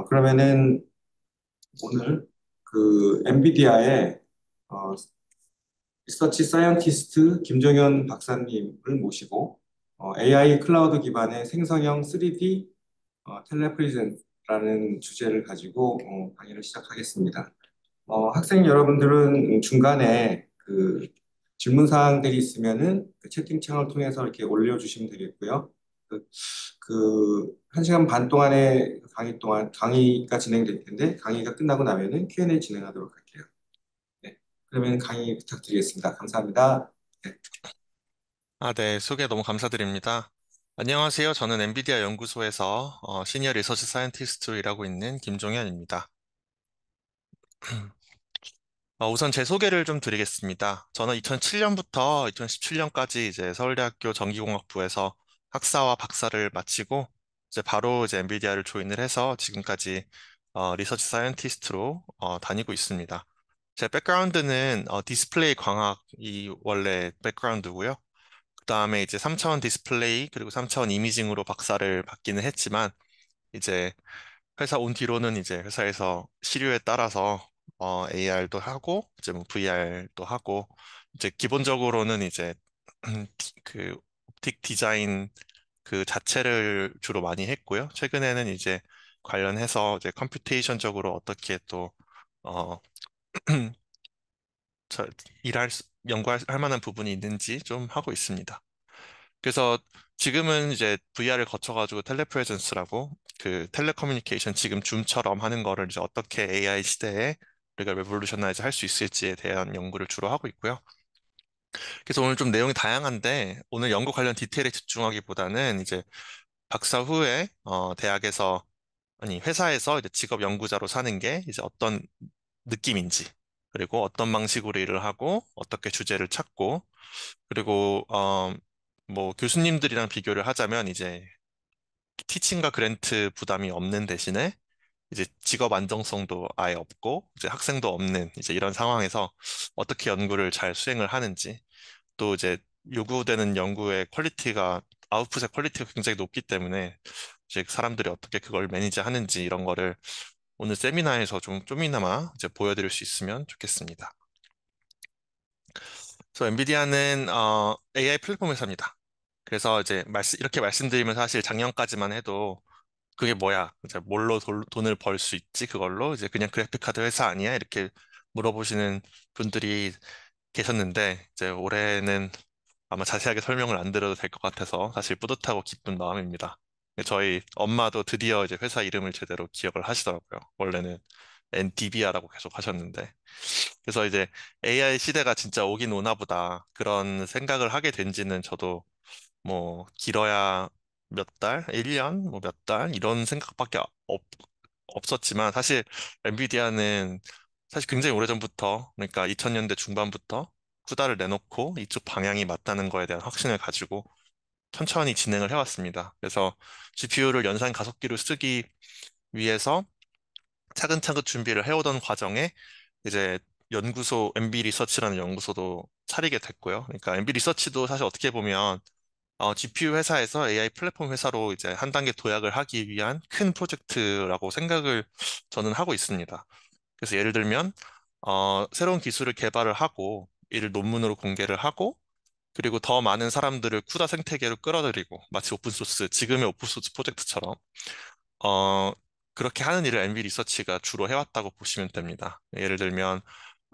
그러면은 오늘 그 엔비디아의 리서치 사이언티스트 김종현 박사님을 모시고 AI 클라우드 기반의 생성형 3D 텔레프리젠트라는 주제를 가지고 강의를 시작하겠습니다. 학생 여러분들은 중간에 그 질문 사항들이 있으면은 그 채팅창을 통해서 이렇게 올려주시면 되겠고요. 한 시간 반 동안의 강의가 진행될 텐데 강의가 끝나고 나면은 Q&A 진행하도록 할게요. 네. 그러면 강의 부탁드리겠습니다. 감사합니다. 네. 네, 소개 너무 감사드립니다. 안녕하세요. 저는 엔비디아 연구소에서 시니어 리서치 사이언티스트로 일하고 있는 김종현입니다. 우선 제 소개를 좀 드리겠습니다. 저는 2007년부터 2017년까지 이제 서울대학교 전기공학부에서 학사와 박사를 마치고 이제 바로 이제 엔비디아를 조인을 해서 지금까지 리서치 사이언티스트로 다니고 있습니다. 제 백그라운드는 디스플레이 광학이 원래 백그라운드고요. 그다음에 이제 3차원 디스플레이 그리고 3차원 이미징으로 박사를 받기는 했지만 이제 회사 온 뒤로는 이제 회사에서 시류에 따라서 AR도 하고 이제 뭐 VR도 하고 이제 기본적으로는 이제 그 옵틱 디자인 그 자체를 주로 많이 했고요. 최근에는 이제 관련해서 이제 컴퓨테이션적으로 어떻게 또 어, 저 연구할 할 만한 부분이 있는지 좀 하고 있습니다. 그래서 지금은 이제 VR을 거쳐가지고 텔레프레전스라고 그 텔레커뮤니케이션 지금 줌처럼 하는 거를 이제 어떻게 AI 시대에 우리가 레볼루셔나이즈 할 수 있을지에 대한 연구를 주로 하고 있고요. 그래서 오늘 좀 내용이 다양한데 오늘 연구 관련 디테일에 집중하기보다는 이제 박사 후에 대학에서 아니 회사에서 이제 직업 연구자로 사는 게 이제 어떤 느낌인지 그리고 어떤 방식으로 일을 하고 어떻게 주제를 찾고 그리고 뭐 교수님들이랑 비교를 하자면 이제 티칭과 그랜트 부담이 없는 대신에 이제 직업 안정성도 아예 없고 이제 학생도 없는 이제 이런 상황에서 어떻게 연구를 잘 수행을 하는지 또 이제 요구되는 연구의 퀄리티가 아웃풋의 퀄리티가 굉장히 높기 때문에 이제 사람들이 어떻게 그걸 매니지 하는지 이런 거를 오늘 세미나에서 좀이나마 이제 보여드릴 수 있으면 좋겠습니다. 그래서 엔비디아는 AI 플랫폼 회사입니다. 그래서 이제 이렇게 말씀드리면 사실 작년까지만 해도 그게 뭐야? 이제 뭘로 돈을 벌 수 있지? 그걸로 이제 그냥 그래픽 카드 회사 아니야? 이렇게 물어보시는 분들이 계셨는데 이제 올해는 아마 자세하게 설명을 안 드려도 될 것 같아서 사실 뿌듯하고 기쁜 마음입니다. 저희 엄마도 드디어 이제 회사 이름을 제대로 기억을 하시더라고요. 원래는 NDBR라고 계속 하셨는데. 그래서 이제 AI 시대가 진짜 오긴 오나 보다 그런 생각을 하게 된 지는 저도 뭐 길어야 몇 달, 1년, 뭐 몇 달 이런 생각밖에 없었지만 사실 엔비디아는 사실 굉장히 오래전부터 그러니까 2000년대 중반부터 후다를 내놓고 이쪽 방향이 맞다는 거에 대한 확신을 가지고 천천히 진행을 해왔습니다. 그래서 GPU를 연산 가속기로 쓰기 위해서 차근차근 준비를 해오던 과정에 이제 MB 리서치라는 연구소도 차리게 됐고요. 그러니까 MB 리서치도 사실 어떻게 보면 GPU 회사에서 AI 플랫폼 회사로 이제 한 단계 도약을 하기 위한 큰 프로젝트라고 생각을 저는 하고 있습니다. 그래서 예를 들면, 새로운 기술을 개발을 하고, 이를 논문으로 공개를 하고, 그리고 더 많은 사람들을 쿠다 생태계로 끌어들이고, 마치 지금의 오픈소스 프로젝트처럼, 어, 그렇게 하는 일을 NV 리서치가 주로 해왔다고 보시면 됩니다. 예를 들면,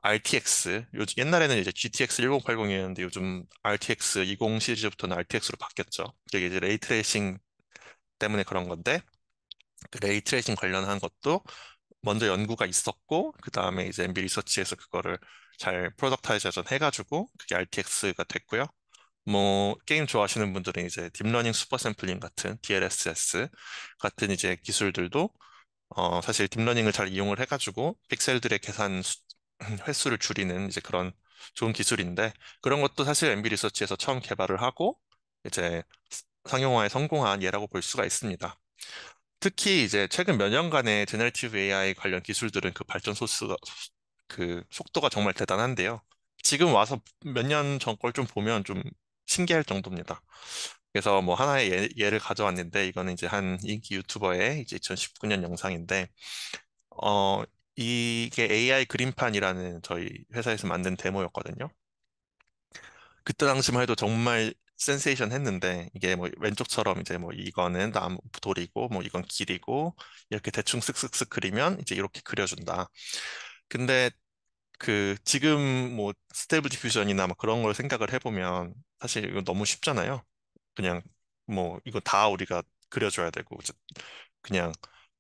RTX, 옛날에는 이제 GTX 1080이었는데 요즘 RTX 20 시리즈부터는 RTX로 바뀌었죠. 이게 이제 레이 트레이싱 때문에 그런 건데, 그 레이 트레이싱 관련한 것도 먼저 연구가 있었고, 그 다음에 이제 MB 리서치에서 그거를 잘 프로덕타이제이션 해가지고, 그게 RTX가 됐고요. 뭐, 게임 좋아하시는 분들은 이제 딥러닝 슈퍼 샘플링 같은 DLSS 같은 이제 기술들도 사실 딥러닝을 잘 이용을 해가지고 픽셀들의 횟수를 줄이는 이제 그런 좋은 기술인데 그런 것도 사실 MB 리서치에서 처음 개발을 하고 이제 상용화에 성공한 예라고 볼 수가 있습니다. 특히 이제 최근 몇 년간의 제너레이티브 AI 관련 기술들은 그 발전 소스가 그 속도가 정말 대단한데요. 지금 와서 몇 년 전 걸 좀 보면 좀 신기할 정도입니다. 그래서 뭐 하나의 예를 가져왔는데 이거는 이제 한 인기 유튜버의 이제 2019년 영상인데 어 이게 AI 그림판이라는 저희 회사에서 만든 데모였거든요. 그때 당시만 해도 정말 센세이션 했는데 이게 뭐 왼쪽처럼 이제 뭐 이거는 나무 돌이고 뭐 이건 길이고 이렇게 대충 쓱쓱쓱 그리면 이제 이렇게 그려준다. 근데 그 지금 뭐 스테이블 디퓨전이나 뭐 그런 걸 생각을 해보면 사실 이거 너무 쉽잖아요. 그냥 뭐 이거 다 우리가 그려줘야 되고 이제 그냥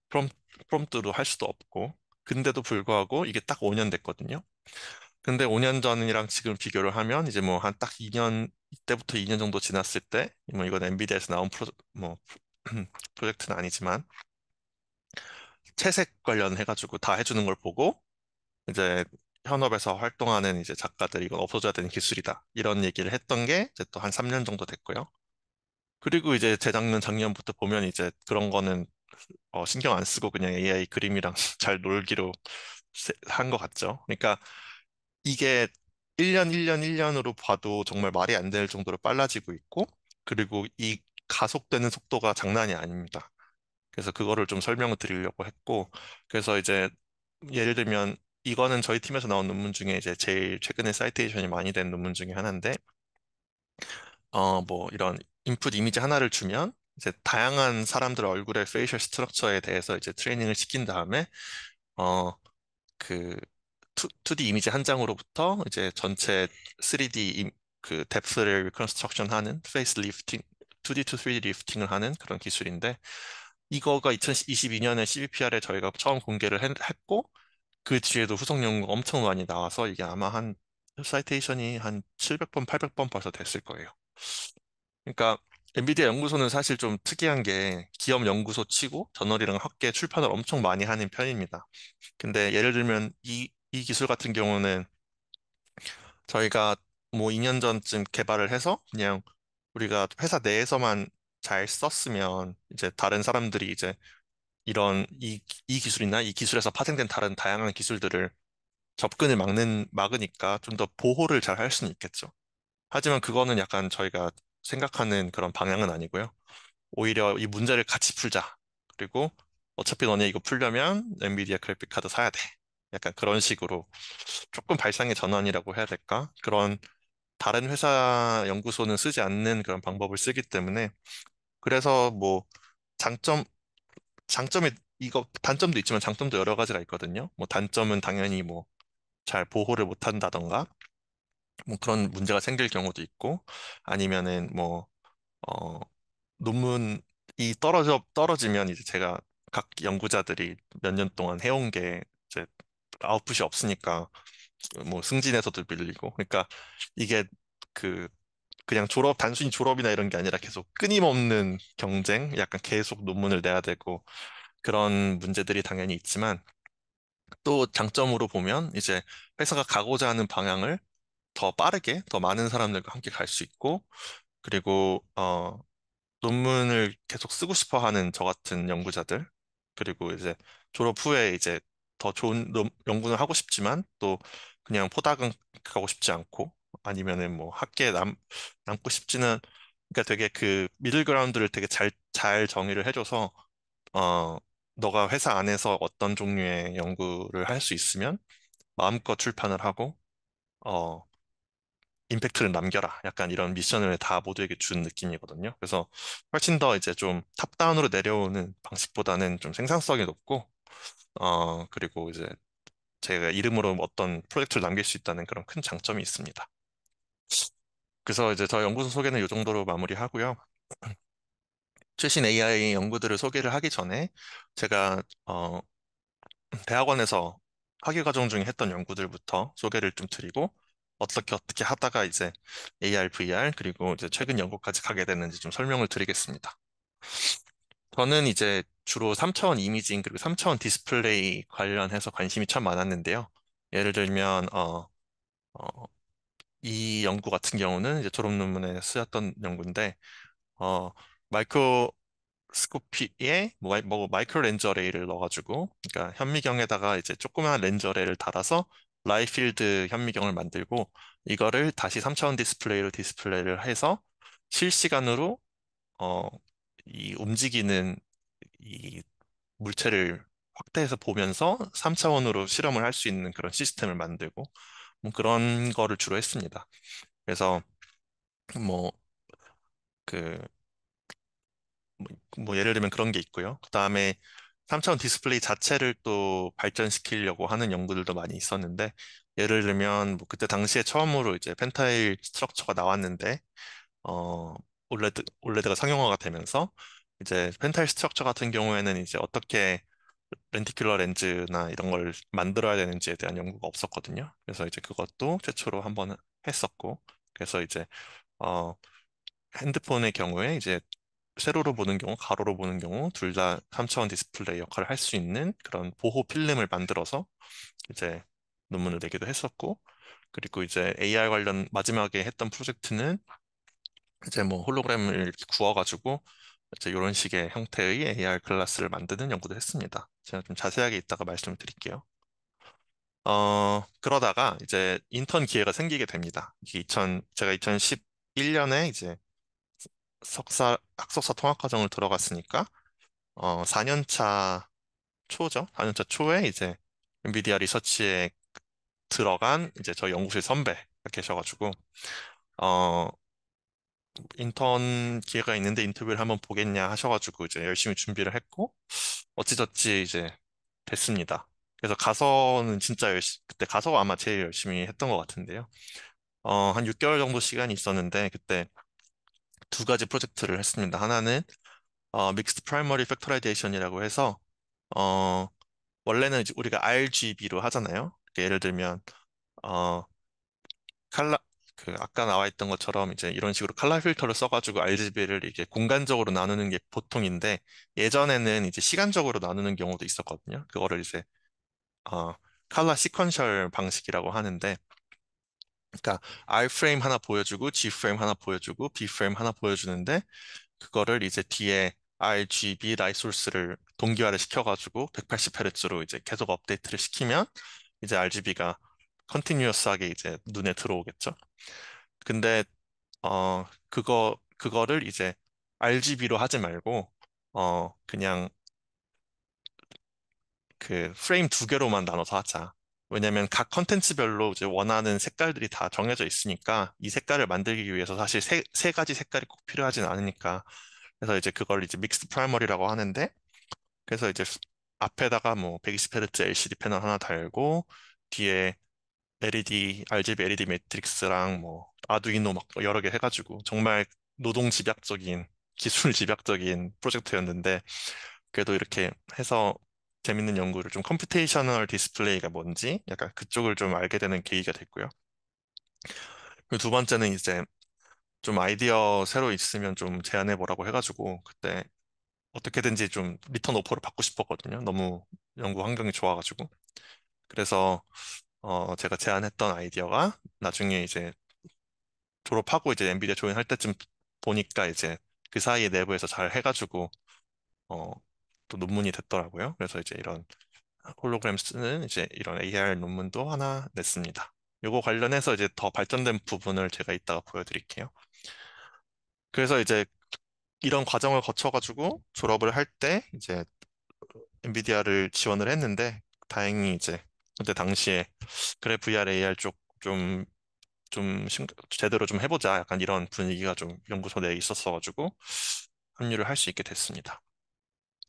프롬, 프롬프트로 할 수도 없고 근데도 불구하고 이게 딱 5년 됐거든요. 근데 5년 전이랑 지금 비교를 하면 이제 뭐 한 딱 2년 이때부터 2년 정도 지났을 때 뭐 이건 엔비디아에서 나온 뭐 프로젝트는 아니지만 채색 관련해가지고 다 해주는 걸 보고 이제 현업에서 활동하는 이제 작가들이 이건 없어져야 되는 기술이다 이런 얘기를 했던 게 이제 또 한 3년 정도 됐고요. 그리고 이제 재작년 작년부터 보면 이제 그런 거는 신경 안 쓰고 그냥 AI 그림이랑 잘 놀기로 한 것 같죠. 그러니까 이게 1년, 1년, 1년으로 봐도 정말 말이 안 될 정도로 빨라지고 있고, 그리고 이 가속되는 속도가 장난이 아닙니다. 그래서 그거를 좀 설명을 드리려고 했고, 그래서 이제 예를 들면 이거는 저희 팀에서 나온 논문 중에 이제 제일 최근에 사이테이션이 많이 된 논문 중에 하나인데, 뭐 이런 인풋 이미지 하나를 주면 이제 다양한 사람들 얼굴의 페이셜 스트럭처에 대해서 이제 트레이닝을 시킨 다음에, 어, 그 2D 이미지 한 장으로부터 이제 전체 3D 그 뎁스를 리컨스트럭션 하는 페이스 리프팅, 2D to 3D 리프팅을 하는 그런 기술인데 이거가 2022년에 CVPR에 저희가 처음 공개를 했고 그 뒤에도 후속 연구가 엄청 많이 나와서 이게 아마 한 사이테이션이 한 700번, 800번 벌써 됐을 거예요. 그러니까 엔비디아 연구소는 사실 좀 특이한 게 기업 연구소 치고 저널이랑 학계 출판을 엄청 많이 하는 편입니다. 근데 예를 들면 이 기술 같은 경우는 저희가 뭐 2년 전쯤 개발을 해서 그냥 우리가 회사 내에서만 잘 썼으면 이제 다른 사람들이 이제 이런 이 기술이나 이 기술에서 파생된 다른 다양한 기술들을 접근을 막으니까 좀 더 보호를 잘 할 수는 있겠죠. 하지만 그거는 약간 저희가 생각하는 그런 방향은 아니고요. 오히려 이 문제를 같이 풀자. 그리고 어차피 너네 이거 풀려면 엔비디아 그래픽 카드 사야 돼. 약간 그런 식으로 조금 발상의 전환이라고 해야 될까? 그런 다른 회사 연구소는 쓰지 않는 그런 방법을 쓰기 때문에 그래서 뭐 장점 장점이 이거 단점도 있지만 장점도 여러 가지가 있거든요. 뭐 단점은 당연히 뭐 잘 보호를 못 한다던가 뭐 그런 문제가 생길 경우도 있고 아니면은 뭐 어, 논문이 떨어지면 이제 제가 각 연구자들이 몇 년 동안 해온 게 이제 아웃풋이 없으니까 뭐 승진에서도 밀리고 그러니까 이게 그 그냥 단순히 졸업이나 이런 게 아니라 계속 끊임없는 경쟁, 약간 계속 논문을 내야 되고 그런 문제들이 당연히 있지만 또 장점으로 보면 이제 회사가 가고자 하는 방향을 더 빠르게 더 많은 사람들과 함께 갈 수 있고 그리고 논문을 계속 쓰고 싶어 하는 저 같은 연구자들, 그리고 이제 졸업 후에 이제 더 좋은 연구를 하고 싶지만 또 그냥 포닥은 가고 싶지 않고 아니면은 뭐 학계에 남고 싶지는 그러니까 되게 그 미들그라운드를 되게 잘 정의를 해줘서 어 너가 회사 안에서 어떤 종류의 연구를 할 수 있으면 마음껏 출판을 하고 어 임팩트를 남겨라. 약간 이런 미션을 다 모두에게 준 느낌이거든요. 그래서 훨씬 더 이제 좀 탑다운으로 내려오는 방식보다는 좀 생산성이 높고, 그리고 이제 제가 이름으로 어떤 프로젝트를 남길 수 있다는 그런 큰 장점이 있습니다. 그래서 이제 저 연구소 소개는 이 정도로 마무리하고요. 최신 AI 연구들을 소개를 하기 전에 제가 대학원에서 학위과정 중에 했던 연구들부터 소개를 좀 드리고 어떻게 하다가 이제 AR, VR 그리고 이제 최근 연구까지 가게 됐는지 좀 설명을 드리겠습니다. 저는 이제 주로 3차원 이미징 그리고 3차원 디스플레이 관련해서 관심이 참 많았는데요. 예를 들면 어, 이 연구 같은 경우는 이제 졸업 논문에 쓰였던 연구인데 어, 마이크로스코피에 뭐 마이크로 렌즈 어레이를 넣어가지고 그러니까 현미경에다가 이제 조그마한 렌즈 어레이를 달아서 라이필드 현미경을 만들고 이거를 다시 3차원 디스플레이로 디스플레이를 해서 실시간으로 어, 이 움직이는 이 물체를 확대해서 보면서 3차원으로 실험을 할 수 있는 그런 시스템을 만들고 뭐 그런 거를 주로 했습니다. 그래서 뭐 그 뭐 예를 들면 그런 게 있고요. 그다음에 3차원 디스플레이 자체를 또 발전시키려고 하는 연구들도 많이 있었는데 예를 들면 뭐 그때 당시에 처음으로 이제 펜타일 스트럭처가 나왔는데 어 올레드가 상용화가 되면서 이제 펜타일 스트럭처 같은 경우에는 이제 어떻게 렌티큘러 렌즈나 이런 걸 만들어야 되는지에 대한 연구가 없었거든요. 그래서 이제 그것도 최초로 한번 했었고 그래서 이제 어 핸드폰의 경우에 이제 세로로 보는 경우, 가로로 보는 경우 둘 다 3차원 디스플레이 역할을 할 수 있는 그런 보호 필름을 만들어서 이제 논문을 내기도 했었고 그리고 이제 AR 관련 마지막에 했던 프로젝트는 이제 뭐 홀로그램을 이렇게 구워가지고 이제 이런 식의 형태의 AR 글라스를 만드는 연구도 했습니다. 제가 좀 자세하게 이따가 말씀을 드릴게요. 그러다가 이제 인턴 기회가 생기게 됩니다. 이게 2000, 제가 2011년에 이제 학석사 통합과정을 들어갔으니까 4년 차 초죠. 4년 차 초에 이제 엔비디아 리서치에 들어간 이제 저희 연구실 선배가 계셔가지고 어 인턴 기회가 있는데 인터뷰를 한번 보겠냐 하셔가지고 이제 열심히 준비를 했고 어찌저찌 이제 됐습니다. 그래서 가서는 진짜 그때 가서가 아마 제일 열심히 했던 것 같은데요. 한 6개월 정도 시간이 있었는데 그때 두 가지 프로젝트를 했습니다. 하나는 믹스드 프라이머리 팩토라이제이션이라고 해서 어 원래는 이제 우리가 RGB로 하잖아요. 예를 들면 어 칼라 그 아까 나와 있던 것처럼 이제 이런 식으로 칼라 필터를 써가지고 RGB를 이게 공간적으로 나누는 게 보통인데 예전에는 이제 시간적으로 나누는 경우도 있었거든요. 그거를 이제 어 칼라 시퀀셜 방식이라고 하는데 그러니까 R 프레임 하나 보여주고 G 프레임 하나 보여주고 B 프레임 하나 보여주는데 그거를 이제 뒤에 RGB 라이트 소스를 동기화를 시켜가지고 180Hz로 이제 계속 업데이트를 시키면 이제 RGB가 컨티뉴어스하게 이제 눈에 들어오겠죠. 근데 그거를 이제 RGB로 하지 말고 그냥 그 프레임 두 개로만 나눠서 하자. 왜냐면 각 컨텐츠별로 이제 원하는 색깔들이 다 정해져 있으니까 이 색깔을 만들기 위해서 사실 세 가지 색깔이 꼭 필요하진 않으니까 그래서 이제 그걸 이제 믹스 프라이머리라고 하는데 그래서 이제 앞에다가 뭐 120Hz LCD 패널 하나 달고 뒤에 LED, RGB LED 매트릭스랑 뭐 아두이노 막 여러 개 해가지고 정말 노동 집약적인 기술 집약적인 프로젝트였는데 그래도 이렇게 해서 재밌는 연구를 좀 컴퓨테이셔널 디스플레이가 뭔지 약간 그쪽을 좀 알게 되는 계기가 됐고요. 그리고 두 번째는 이제 좀 아이디어 새로 있으면 좀 제안해 보라고 해가지고 그때 어떻게든지 좀 리턴 오퍼를 받고 싶었거든요. 너무 연구 환경이 좋아가지고. 그래서 제가 제안했던 아이디어가 나중에 이제 졸업하고 이제 엔비디아 조인할 때쯤 보니까 이제 그 사이에 내부에서 잘 해가지고 어, 또 논문이 됐더라고요. 그래서 이제 이런 홀로그램 쓰는 이제 이런 AR 논문도 하나 냈습니다. 요거 관련해서 이제 더 발전된 부분을 제가 이따가 보여드릴게요. 그래서 이제 이런 과정을 거쳐가지고 졸업을 할 때 이제 엔비디아를 지원을 했는데 다행히 이제 그때 당시에 그래 VR AR 쪽 제대로 좀 해보자 약간 이런 분위기가 좀 연구소 내에 있었어가지고 합류를 할 수 있게 됐습니다.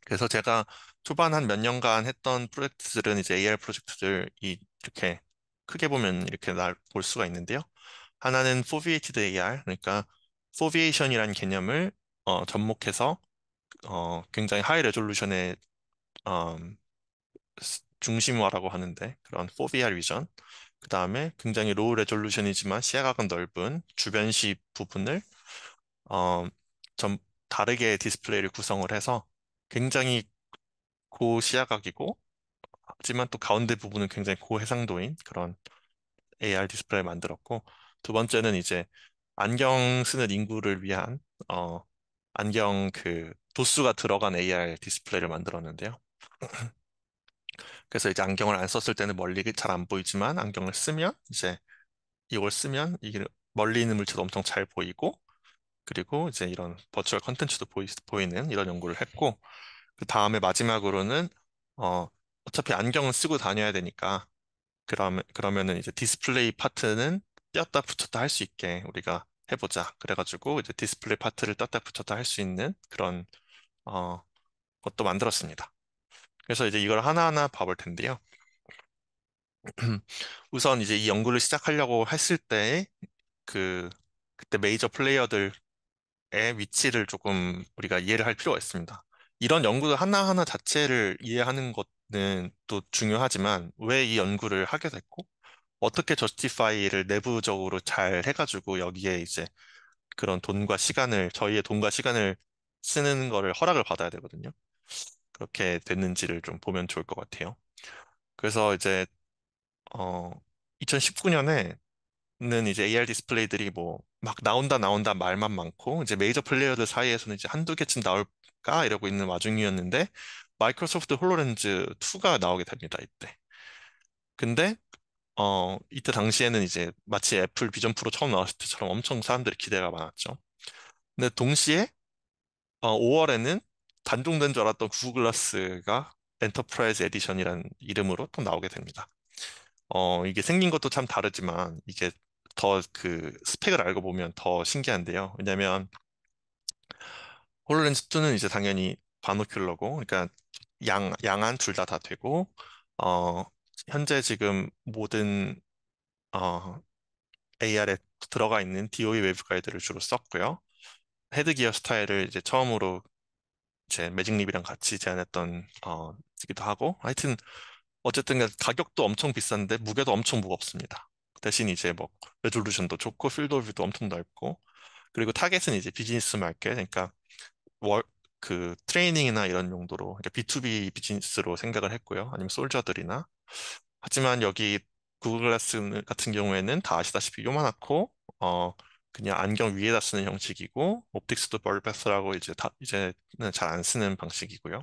그래서 제가 초반 한 몇 년간 했던 프로젝트들은 이제 AR 프로젝트들이 이렇게 크게 보면 이렇게 날 볼 수가 있는데요. 하나는 Foveated AR, 그러니까 포비에이션이라는 개념을 접목해서 굉장히 하이 레졸루션의 중심화라고 하는데 그런 4VR 위전. 그 다음에 굉장히 로우 레졸루션이지만 시야각은 넓은 주변시 부분을 어, 좀 다르게 디스플레이를 구성을 해서 굉장히 고시야각이고 하지만 또 가운데 부분은 굉장히 고해상도인 그런 AR 디스플레이를 만들었고 두 번째는 이제 안경 쓰는 인구를 위한 어, 안경 그 도수가 들어간 AR 디스플레이를 만들었는데요. 그래서 이제 안경을 안 썼을 때는 멀리 잘 안 보이지만 안경을 쓰면 이제 이걸 쓰면 이게 멀리 있는 물체도 엄청 잘 보이고 그리고 이제 이런 버추얼 컨텐츠도 보이는 이런 연구를 했고, 그 다음에 마지막으로는, 어, 어차피 안경을 쓰고 다녀야 되니까, 그러면은 이제 디스플레이 파트는 띄었다 붙였다 할 수 있게 우리가 해보자. 그래가지고 이제 디스플레이 파트를 띄었다 붙였다 할 수 있는 그런, 어, 것도 만들었습니다. 그래서 이제 이걸 하나하나 봐볼 텐데요. 우선 이제 이 연구를 시작하려고 했을 때, 그, 그때 메이저 플레이어들의 위치를 조금 우리가 이해를 할 필요가 있습니다. 이런 연구들 하나하나 자체를 이해하는 것은 또 중요하지만, 왜 이 연구를 하게 됐고, 어떻게 저스티파이를 내부적으로 잘 해가지고 여기에 이제 그런 돈과 시간을, 저희의 돈과 시간을 쓰는 거를 허락을 받아야 되거든요. 그렇게 됐는지를 좀 보면 좋을 것 같아요. 그래서 이제, 어, 2019년에는 이제 AR 디스플레이들이 뭐 막 나온다 말만 많고 이제 메이저 플레이어들 사이에서는 이제 한두 개쯤 나올까 이러고 있는 와중이었는데 마이크로소프트 홀로렌즈 2가 나오게 됩니다, 이때. 근데 이때 당시에는 이제 마치 애플 비전 프로 처음 나왔을 때처럼 엄청 사람들이 기대가 많았죠. 근데 동시에 5월에는 단종된 줄 알았던 구글 글라스가 엔터프라이즈 에디션이라는 이름으로 또 나오게 됩니다. 이게 생긴 것도 참 다르지만 이게 더 그 스펙을 알고 보면 더 신기한데요. 왜냐면 홀로렌즈 2는 이제 당연히 바노큘러고, 그러니까 양안 둘 다 되고, 어, 현재 지금 모든 AR에 들어가 있는 DOE 웨브 가이드를 주로 썼고요. 헤드기어 스타일을 이제 처음으로 제 매직립이랑 같이 제안했던 기도 하고, 하여튼 어쨌든 가격도 엄청 비싼데 무게도 엄청 무겁습니다. 대신 이제 뭐 레졸루션도 좋고 필드 오브 뷰도 엄청 넓고, 그리고 타겟은 이제 비즈니스 마켓, 그러니까 월, 그 트레이닝이나 이런 용도로, 그러니까 B2B 비즈니스로 생각을 했고요. 아니면 솔저들이나. 하지만 여기 구글 글라스 같은 경우에는 다 아시다시피 요만하고, 그냥 안경 위에다 쓰는 형식이고, 옵틱스도 벌베스라고 이제는 잘 안 쓰는 방식이고요.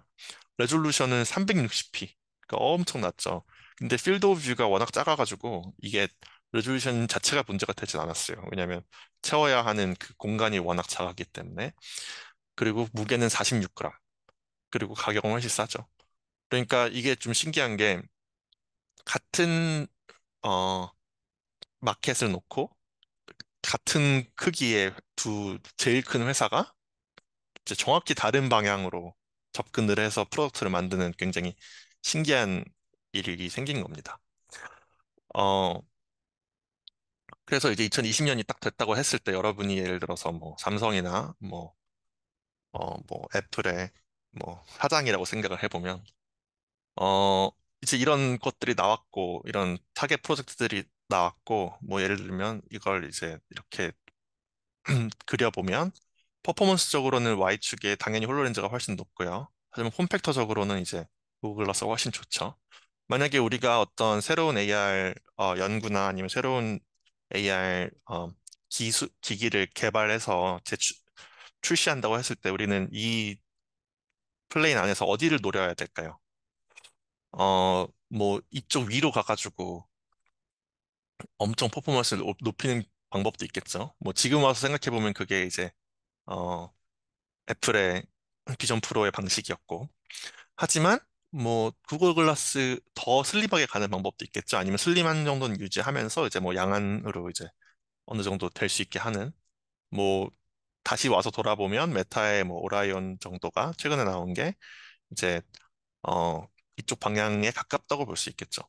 레졸루션은 360p. 그러니까 엄청 낮죠. 근데 필드 오브 뷰가 워낙 작아가지고 이게 레졸루션 자체가 문제가 되진 않았어요. 왜냐하면 채워야 하는 그 공간이 워낙 작았기 때문에. 그리고 무게는 46g. 그리고 가격은 훨씬 싸죠. 그러니까 이게 좀 신기한 게 같은 어, 마켓을 놓고 같은 크기의 두 제일 큰 회사가 이제 정확히 다른 방향으로 접근을 해서 프로덕트를 만드는 굉장히 신기한 일이 생긴 겁니다. 어, 그래서 이제 2020년이 딱 됐다고 했을 때 여러분이 예를 들어서 뭐 삼성이나 뭐 애플의 뭐 사장이라고 생각을 해보면, 어, 이제 이런 것들이 나왔고, 이런 타겟 프로젝트들이 나왔고, 뭐 예를 들면 이걸 이제 이렇게 그려보면 퍼포먼스적으로는 Y축에 당연히 홀로렌즈가 훨씬 높고요. 하지만 폼팩터적으로는 이제 구글 글라스가 훨씬 좋죠. 만약에 우리가 어떤 새로운 AR 연구나 아니면 새로운 AR 기기를 개발해서 출시한다고 했을 때 우리는 이 플레인 안에서 어디를 노려야 될까요? 뭐 이쪽 위로 가가지고 엄청 퍼포먼스를 높이는 방법도 있겠죠. 뭐 지금 와서 생각해보면 그게 이제 어, 애플의 비전 프로의 방식이었고, 하지만 뭐 구글 글라스 더 슬림하게 가는 방법도 있겠죠. 아니면 슬림한 정도는 유지하면서 이제 뭐 양안으로 이제 어느 정도 될 수 있게 하는, 뭐 다시 와서 돌아보면 메타의 뭐 오라이온 정도가 최근에 나온 게 이제 어 이쪽 방향에 가깝다고 볼 수 있겠죠.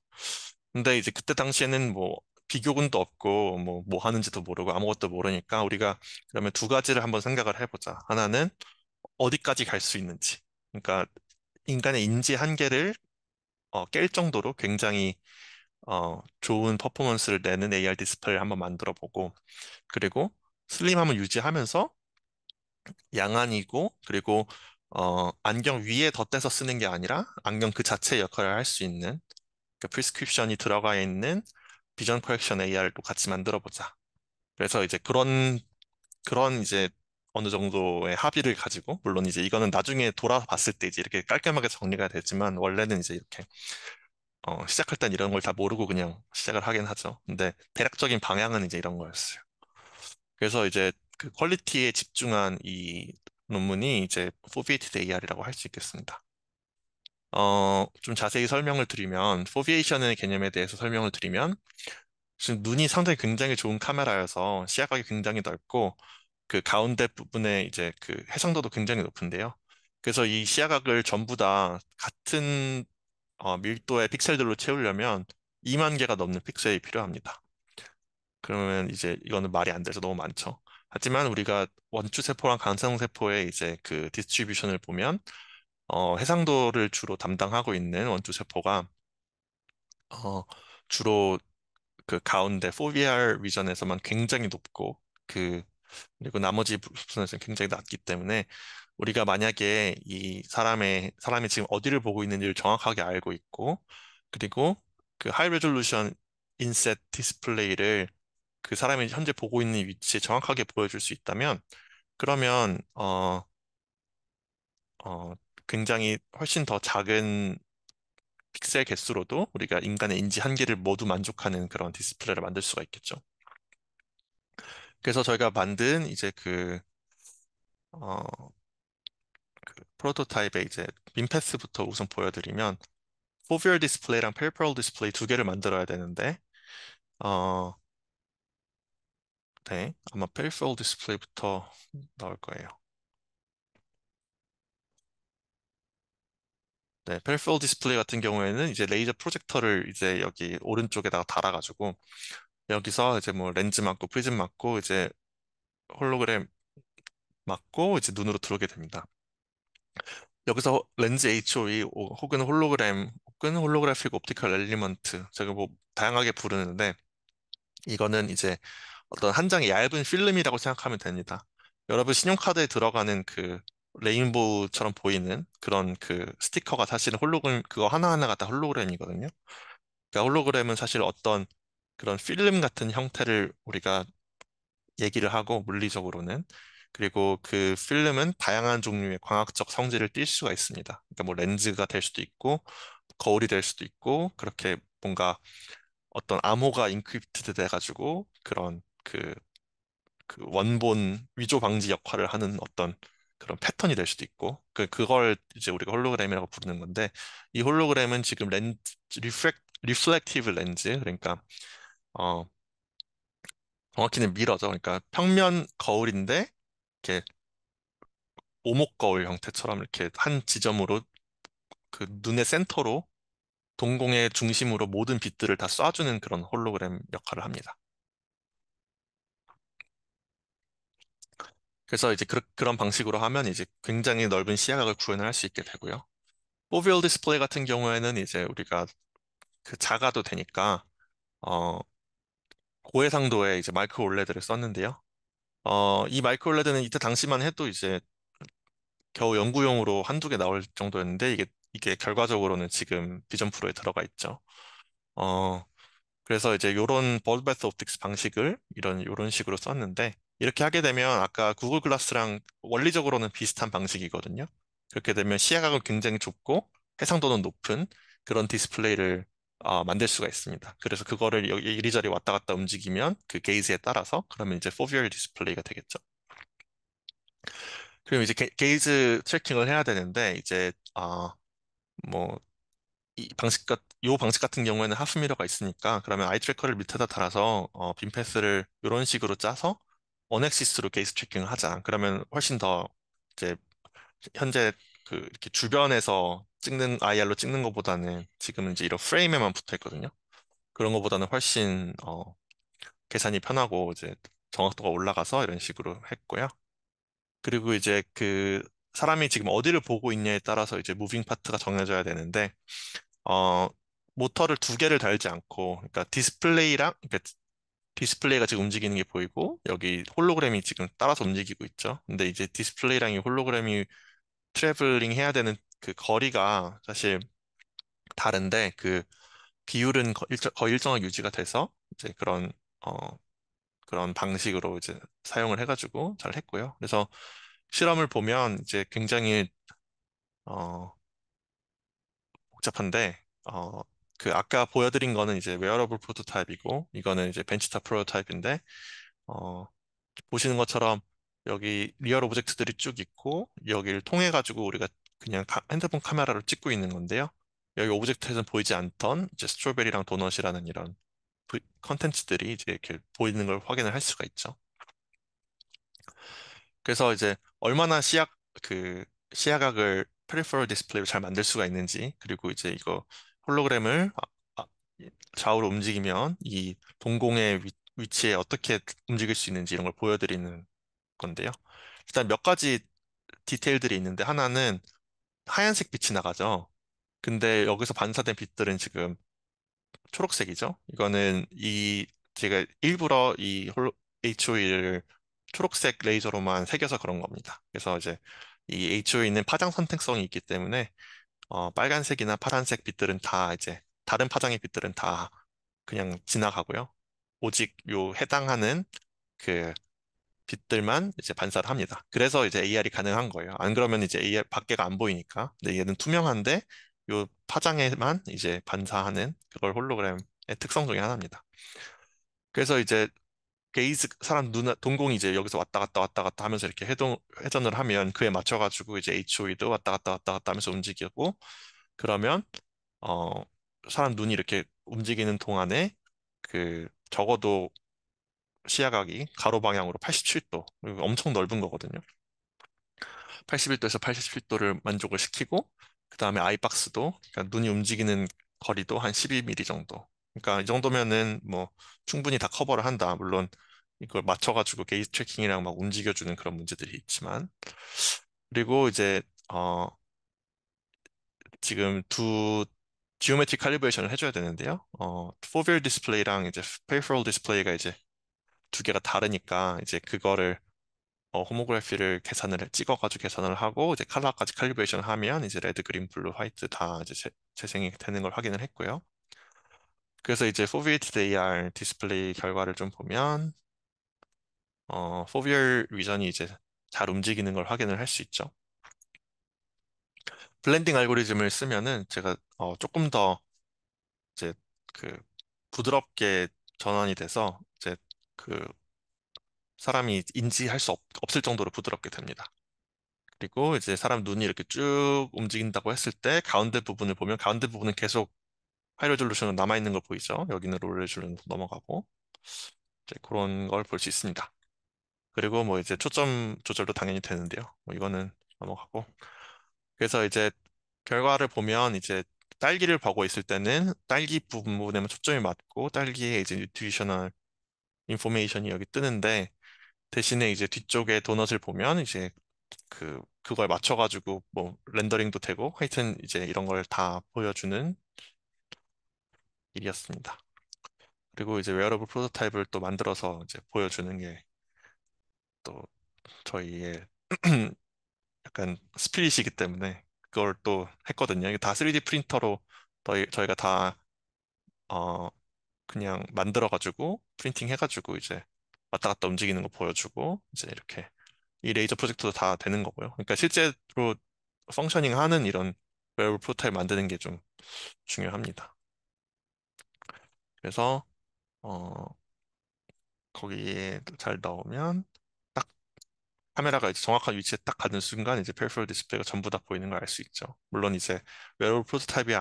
근데 이제 그때 당시에는 뭐 비교군도 없고 뭐 하는지도 모르고 아무것도 모르니까 우리가 그러면 두 가지를 한번 생각을 해보자. 하나는 어디까지 갈 수 있는지. 그러니까 인간의 인지 한계를 깰 정도로 굉장히 좋은 퍼포먼스를 내는 AR 디스플레이를 한번 만들어 보고, 그리고 슬림함을 유지하면서 양안이고, 그리고 안경 위에 덧대서 쓰는 게 아니라 안경 그 자체 역할을 할 수 있는 그 프리스크립션이 들어가 있는 비전 코렉션 AR도 같이 만들어 보자. 그래서 이제 그런 이제 어느 정도의 합의를 가지고, 물론 이제 이거는 나중에 돌아봤을 때 이제 이렇게 깔끔하게 정리가 되지만 원래는 이제 이렇게 시작할 땐 이런 걸 다 모르고 그냥 시작을 하긴 하죠. 근데 대략적인 방향은 이제 이런 거였어요. 그래서 이제 그 퀄리티에 집중한 이 논문이 이제 Foveated AR이라고 할 수 있겠습니다. 좀 자세히 설명을 드리면, 포비에이션의 개념에 대해서 설명을 드리면, 지금 눈이 상당히 굉장히 좋은 카메라여서 시야각이 굉장히 넓고, 그 가운데 부분에 이제 그 해상도도 굉장히 높은데요. 그래서 이 시야각을 전부 다 같은 밀도의 픽셀들로 채우려면 2만 개가 넘는 픽셀이 필요합니다. 그러면 이제 이거는 말이 안 돼서 너무 많죠. 하지만 우리가 원추세포랑 강성세포의 이제 그 디스트리뷰션을 보면 해상도를 주로 담당하고 있는 원추세포가 어, 주로 그 가운데 포비알 리전에서만 굉장히 높고 그 그리고 나머지 부분에서는 굉장히 낮기 때문에 우리가 만약에 이 사람이 지금 어디를 보고 있는지를 정확하게 알고 있고 그리고 그 하이 레졸루션 인셋 디스플레이를 그 사람이 현재 보고 있는 위치에 정확하게 보여줄 수 있다면 그러면 어, 굉장히 훨씬 더 작은 픽셀 개수로도 우리가 인간의 인지 한계를 모두 만족하는 그런 디스플레이를 만들 수가 있겠죠. 그래서 저희가 만든 이제 그 프로토타입의 이제 민패스부터 우선 보여드리면 포비얼 디스플레이랑 페리퍼럴 디스플레이 두 개를 만들어야 되는데 어, 네, 아마 페리퍼럴 디스플레이부터 나올 거예요. 네, 페리퍼럴 디스플레이 같은 경우에는 이제 레이저 프로젝터를 이제 여기 오른쪽에다가 달아가지고 여기서 이제 뭐 렌즈 맞고 프리즘 맞고 이제 홀로그램 맞고 이제 눈으로 들어오게 됩니다. 여기서 렌즈 HOE 혹은 홀로그램 혹은 홀로그래픽 옵티컬 엘리먼트 제가 뭐 다양하게 부르는데 이거는 이제 어떤 한 장의 얇은 필름이라고 생각하면 됩니다. 여러분 신용카드에 들어가는 그 레인보우처럼 보이는 그런 그 스티커가 사실은 홀로그램 그거 하나하나가 다 홀로그램이거든요. 그러니까 홀로그램은 사실 어떤 그런 필름 같은 형태를 우리가 얘기를 하고 물리적으로는 그리고 그 필름은 다양한 종류의 광학적 성질을 띌 수가 있습니다. 그러니까 뭐 렌즈가 될 수도 있고 거울이 될 수도 있고 그렇게 뭔가 어떤 암호가 인크립트 돼가지고 그런 그 원본 위조 방지 역할을 하는 어떤 그런 패턴이 될 수도 있고 그걸 이제 우리가 홀로그램이라고 부르는 건데 이 홀로그램은 지금 렌즈 리플렉티브 렌즈 그러니까 어 정확히는 미러죠. 그러니까 평면 거울인데 이렇게 오목 거울 형태처럼 이렇게 한 지점으로 그 눈의 센터로 동공의 중심으로 모든 빛들을 다 쏴주는 그런 홀로그램 역할을 합니다. 그래서 이제 런 방식으로 하면 이제 굉장히 넓은 시야각을 구현을 할 수 있게 되고요. 포비얼 디스플레이 같은 경우에는 이제 우리가 그 작아도 되니까 어 고해상도의 이제 마이크로 올레드를 썼는데요. 이 마이크로 올레드는 이때 당시만 해도 이제 겨우 연구용으로 한두 개 나올 정도였는데 이게 결과적으로는 지금 비전 프로에 들어가 있죠. 어 그래서 이제 요런 버드베스 옵틱스 방식을 요런 식으로 썼는데 이렇게 하게 되면 아까 구글 글라스랑 원리적으로는 비슷한 방식이거든요. 그렇게 되면 시야각은 굉장히 좁고 해상도는 높은 그런 디스플레이를 만들 수가 있습니다. 그래서 그거를 이리저리 왔다 갔다 움직이면 그 게이즈에 따라서 그러면 이제 포비얼 디스플레이가 되겠죠. 그럼 이제 게이즈 트래킹을 해야 되는데 이제 뭐 요 방식 같은 경우에는 하프미러가 있으니까 그러면 아이 트래커를 밑에다 달아서 빔 패스를 이런 식으로 짜서 원액시스로 게이스 트래킹을 하자. 그러면 훨씬 더 이제 현재 그 이렇게 주변에서 찍는 IR로 찍는 것보다는 지금은 이제 이런 프레임에만 붙어 있거든요. 그런 것보다는 훨씬 계산이 편하고 이제 정확도가 올라가서 이런 식으로 했고요. 그리고 이제 그 사람이 지금 어디를 보고 있냐에 따라서 이제 무빙 파트가 정해져야 되는데 어, 모터를 두 개를 달지 않고, 그러니까 그러니까 디스플레이가 지금 움직이는 게 보이고, 여기 홀로그램이 지금 따라서 움직이고 있죠. 근데 이제 디스플레이랑 이 홀로그램이 트래블링 해야 되는 그 거리가 사실 다른데, 그 비율은 거의 일정하게 유지가 돼서, 이제 그런 방식으로 이제 사용을 해가지고 잘 했고요. 그래서 실험을 보면 이제 굉장히, 어, 복잡한데 그 아까 보여드린 거는 이제 웨어러블 프로토타입이고 이거는 이제 벤치탑 프로토타입인데 어, 보시는 것처럼 여기 리얼 오브젝트들이 쭉 있고 여기를 통해 가지고 우리가 그냥 핸드폰 카메라로 찍고 있는 건데요. 여기 오브젝트에서는 보이지 않던 이제 스트로베리랑 도넛이라는 이런 컨텐츠들이 이제 이렇게 보이는 걸 확인을 할 수가 있죠. 그래서 이제 얼마나 그 시야각을 페리퍼럴 디스플레이로 잘 만들 수가 있는지, 그리고 이제 이거 홀로그램을 아, 좌우로 움직이면 이 동공의 위치에 어떻게 움직일 수 있는지 이런 걸 보여드리는 건데요. 일단 몇 가지 디테일들이 있는데, 하나는 하얀색 빛이 나가죠. 근데 여기서 반사된 빛들은 지금 초록색이죠. 이거는 제가 일부러 HOE를 초록색 레이저로만 새겨서 그런 겁니다. 그래서 이제 이 HOE는 파장 선택성이 있기 때문에 빨간색이나 파란색 빛들은 다 이제 다른 파장의 빛들은 다 그냥 지나가고요. 오직 요 해당하는 그 빛들만 이제 반사를 합니다. 그래서 이제 AR이 가능한 거예요. 안 그러면 이제 AR 밖에가 안 보이니까. 근데 얘는 투명한데 요 파장에만 이제 반사하는 그걸 홀로그램의 특성 중에 하나입니다. 그래서 이제 사람 동공이 이제 여기서 왔다 갔다 왔다 갔다 하면서 이렇게 회전을 하면 그에 맞춰가지고 이제 HOE도 왔다 갔다 왔다 갔다 하면서 움직이고, 그러면 어 사람 눈이 이렇게 움직이는 동안에 적어도 시야각이 가로 방향으로 87도, 엄청 넓은 거거든요. 81도에서 87도를 만족을 시키고, 그 다음에 아이박스도, 그러니까 눈이 움직이는 거리도 한 12mm 정도. 그러니까 이 정도면은 뭐 충분히 다 커버를 한다. 물론 이걸 맞춰가지고 게이지 트래킹이랑 막 움직여주는 그런 문제들이 있지만. 그리고 이제 지금 두 지오메트리 칼리브레이션을 해줘야 되는데요. 포비얼 디스플레이랑 이제 페리퍼럴 디스플레이가 이제 두 개가 다르니까 이제 그거를 호모그래피를 찍어가지고 계산을 하고 이제 컬러까지 칼리브레이션 하면 이제 레드, 그린, 블루, 화이트 다 이제 재생이 되는 걸 확인을 했고요. 그래서 이제 포비에이티드 AR 디스플레이 결과를 좀 보면 포비얼 위전이 이제 잘 움직이는 걸 확인을 할 수 있죠. 블렌딩 알고리즘을 쓰면은 제가 조금 더 이제 그 부드럽게 전환이 돼서 이제 그 사람이 인지할 수 없을 정도로 부드럽게 됩니다. 그리고 이제 사람 눈이 이렇게 쭉 움직인다고 했을 때 가운데 부분을 보면 가운데 부분은 계속 하이 레졸루션으로 남아있는 거 보이죠? 여기는 로 레졸루션 넘어가고 이제 그런 걸 볼 수 있습니다. 그리고 뭐 이제 초점 조절도 당연히 되는데요. 뭐 이거는 넘어가고. 그래서 이제 결과를 보면 이제 딸기를 보고 있을 때는 딸기 부분에만 초점이 맞고 딸기의 이제 뉴트리셔널 인포메이션이 여기 뜨는데, 대신에 이제 뒤쪽에 도넛을 보면 이제 그걸 맞춰가지고 뭐 렌더링도 되고 하여튼 이제 이런 걸 다 보여주는 일이었습니다. 그리고 이제 웨어러블 프로토타입을 또 만들어서 이제 보여주는 게 또 저희의 약간 스피릿이기 때문에 그걸 또 했거든요. 이게 다 3D 프린터로 저희가 다 어, 그냥 만들어가지고 프린팅 해가지고 이제 왔다 갔다 움직이는 거 보여주고 이제 이렇게 이 레이저 프로젝트도 다 되는 거고요. 그러니까 실제로 펑셔닝 하는 이런 웨어러블 프로토타입 만드는 게 좀 중요합니다. 그래서 어, 거기에 잘 넣으면 딱 카메라가 이제 정확한 위치에 딱 가는 순간 이제 페리퍼럴 디스플레이가 전부 다 보이는 걸 알 수 있죠. 물론 이제 웨어러블 프로토타입이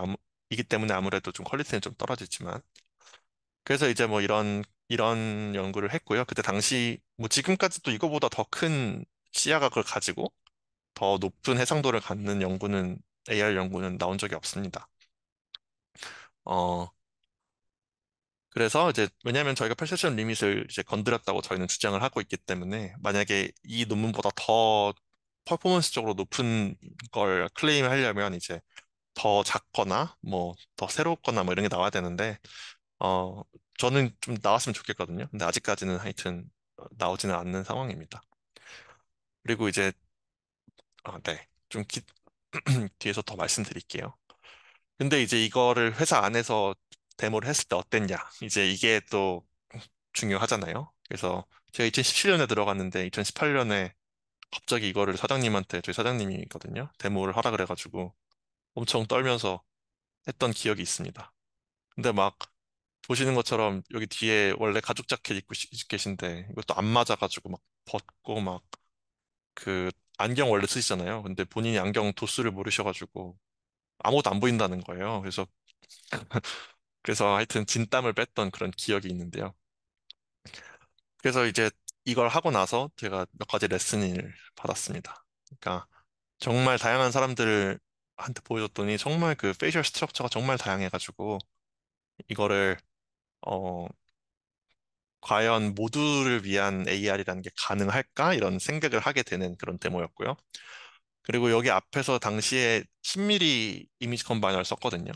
이기 때문에 아무래도 좀 퀄리티는 좀 떨어지지만, 그래서 이제 뭐 이런 연구를 했고요. 그때 당시 뭐 지금까지도 이거보다 더 큰 시야각을 가지고 더 높은 해상도를 갖는 AR 연구는 나온 적이 없습니다. 어, 그래서 이제 왜냐하면 저희가 perception 리밋을 이제 건드렸다고 저희는 주장을 하고 있기 때문에, 만약에 이 논문보다 더 퍼포먼스적으로 높은 걸 클레임하려면 이제 더 작거나 뭐 더 새롭거나 뭐 이런 게 나와야 되는데 어 저는 좀 나왔으면 좋겠거든요. 근데 아직까지는 하여튼 나오지는 않는 상황입니다. 그리고 이제 네. 뒤에서 더 말씀드릴게요. 근데 이제 이거를 회사 안에서 데모를 했을 때 어땠냐? 이제 이게 또 중요하잖아요. 그래서 제가 2017년에 들어갔는데 2018년에 갑자기 이거를 저희 사장님이거든요. 데모를 하라 그래가지고 엄청 떨면서 했던 기억이 있습니다. 근데 막 보시는 것처럼 여기 뒤에 원래 가죽 자켓 입고 계신데 이것도 안 맞아가지고 막 벗고 막 그 안경 원래 쓰시잖아요. 근데 본인이 안경 도수를 모르셔가지고 아무것도 안 보인다는 거예요. 그래서 하여튼 진땀을 뺐던 그런 기억이 있는데요. 그래서 이제 이걸 하고 나서 제가 몇 가지 레슨을 받았습니다. 그러니까 정말 다양한 사람들한테 보여줬더니 정말 그 페이셜 스트럭처가 정말 다양해가지고 이거를 어 과연 모두를 위한 AR이라는 게 가능할까? 이런 생각을 하게 되는 그런 데모였고요. 그리고 여기 앞에서 당시에 10mm 이미지 컨바이너를 썼거든요.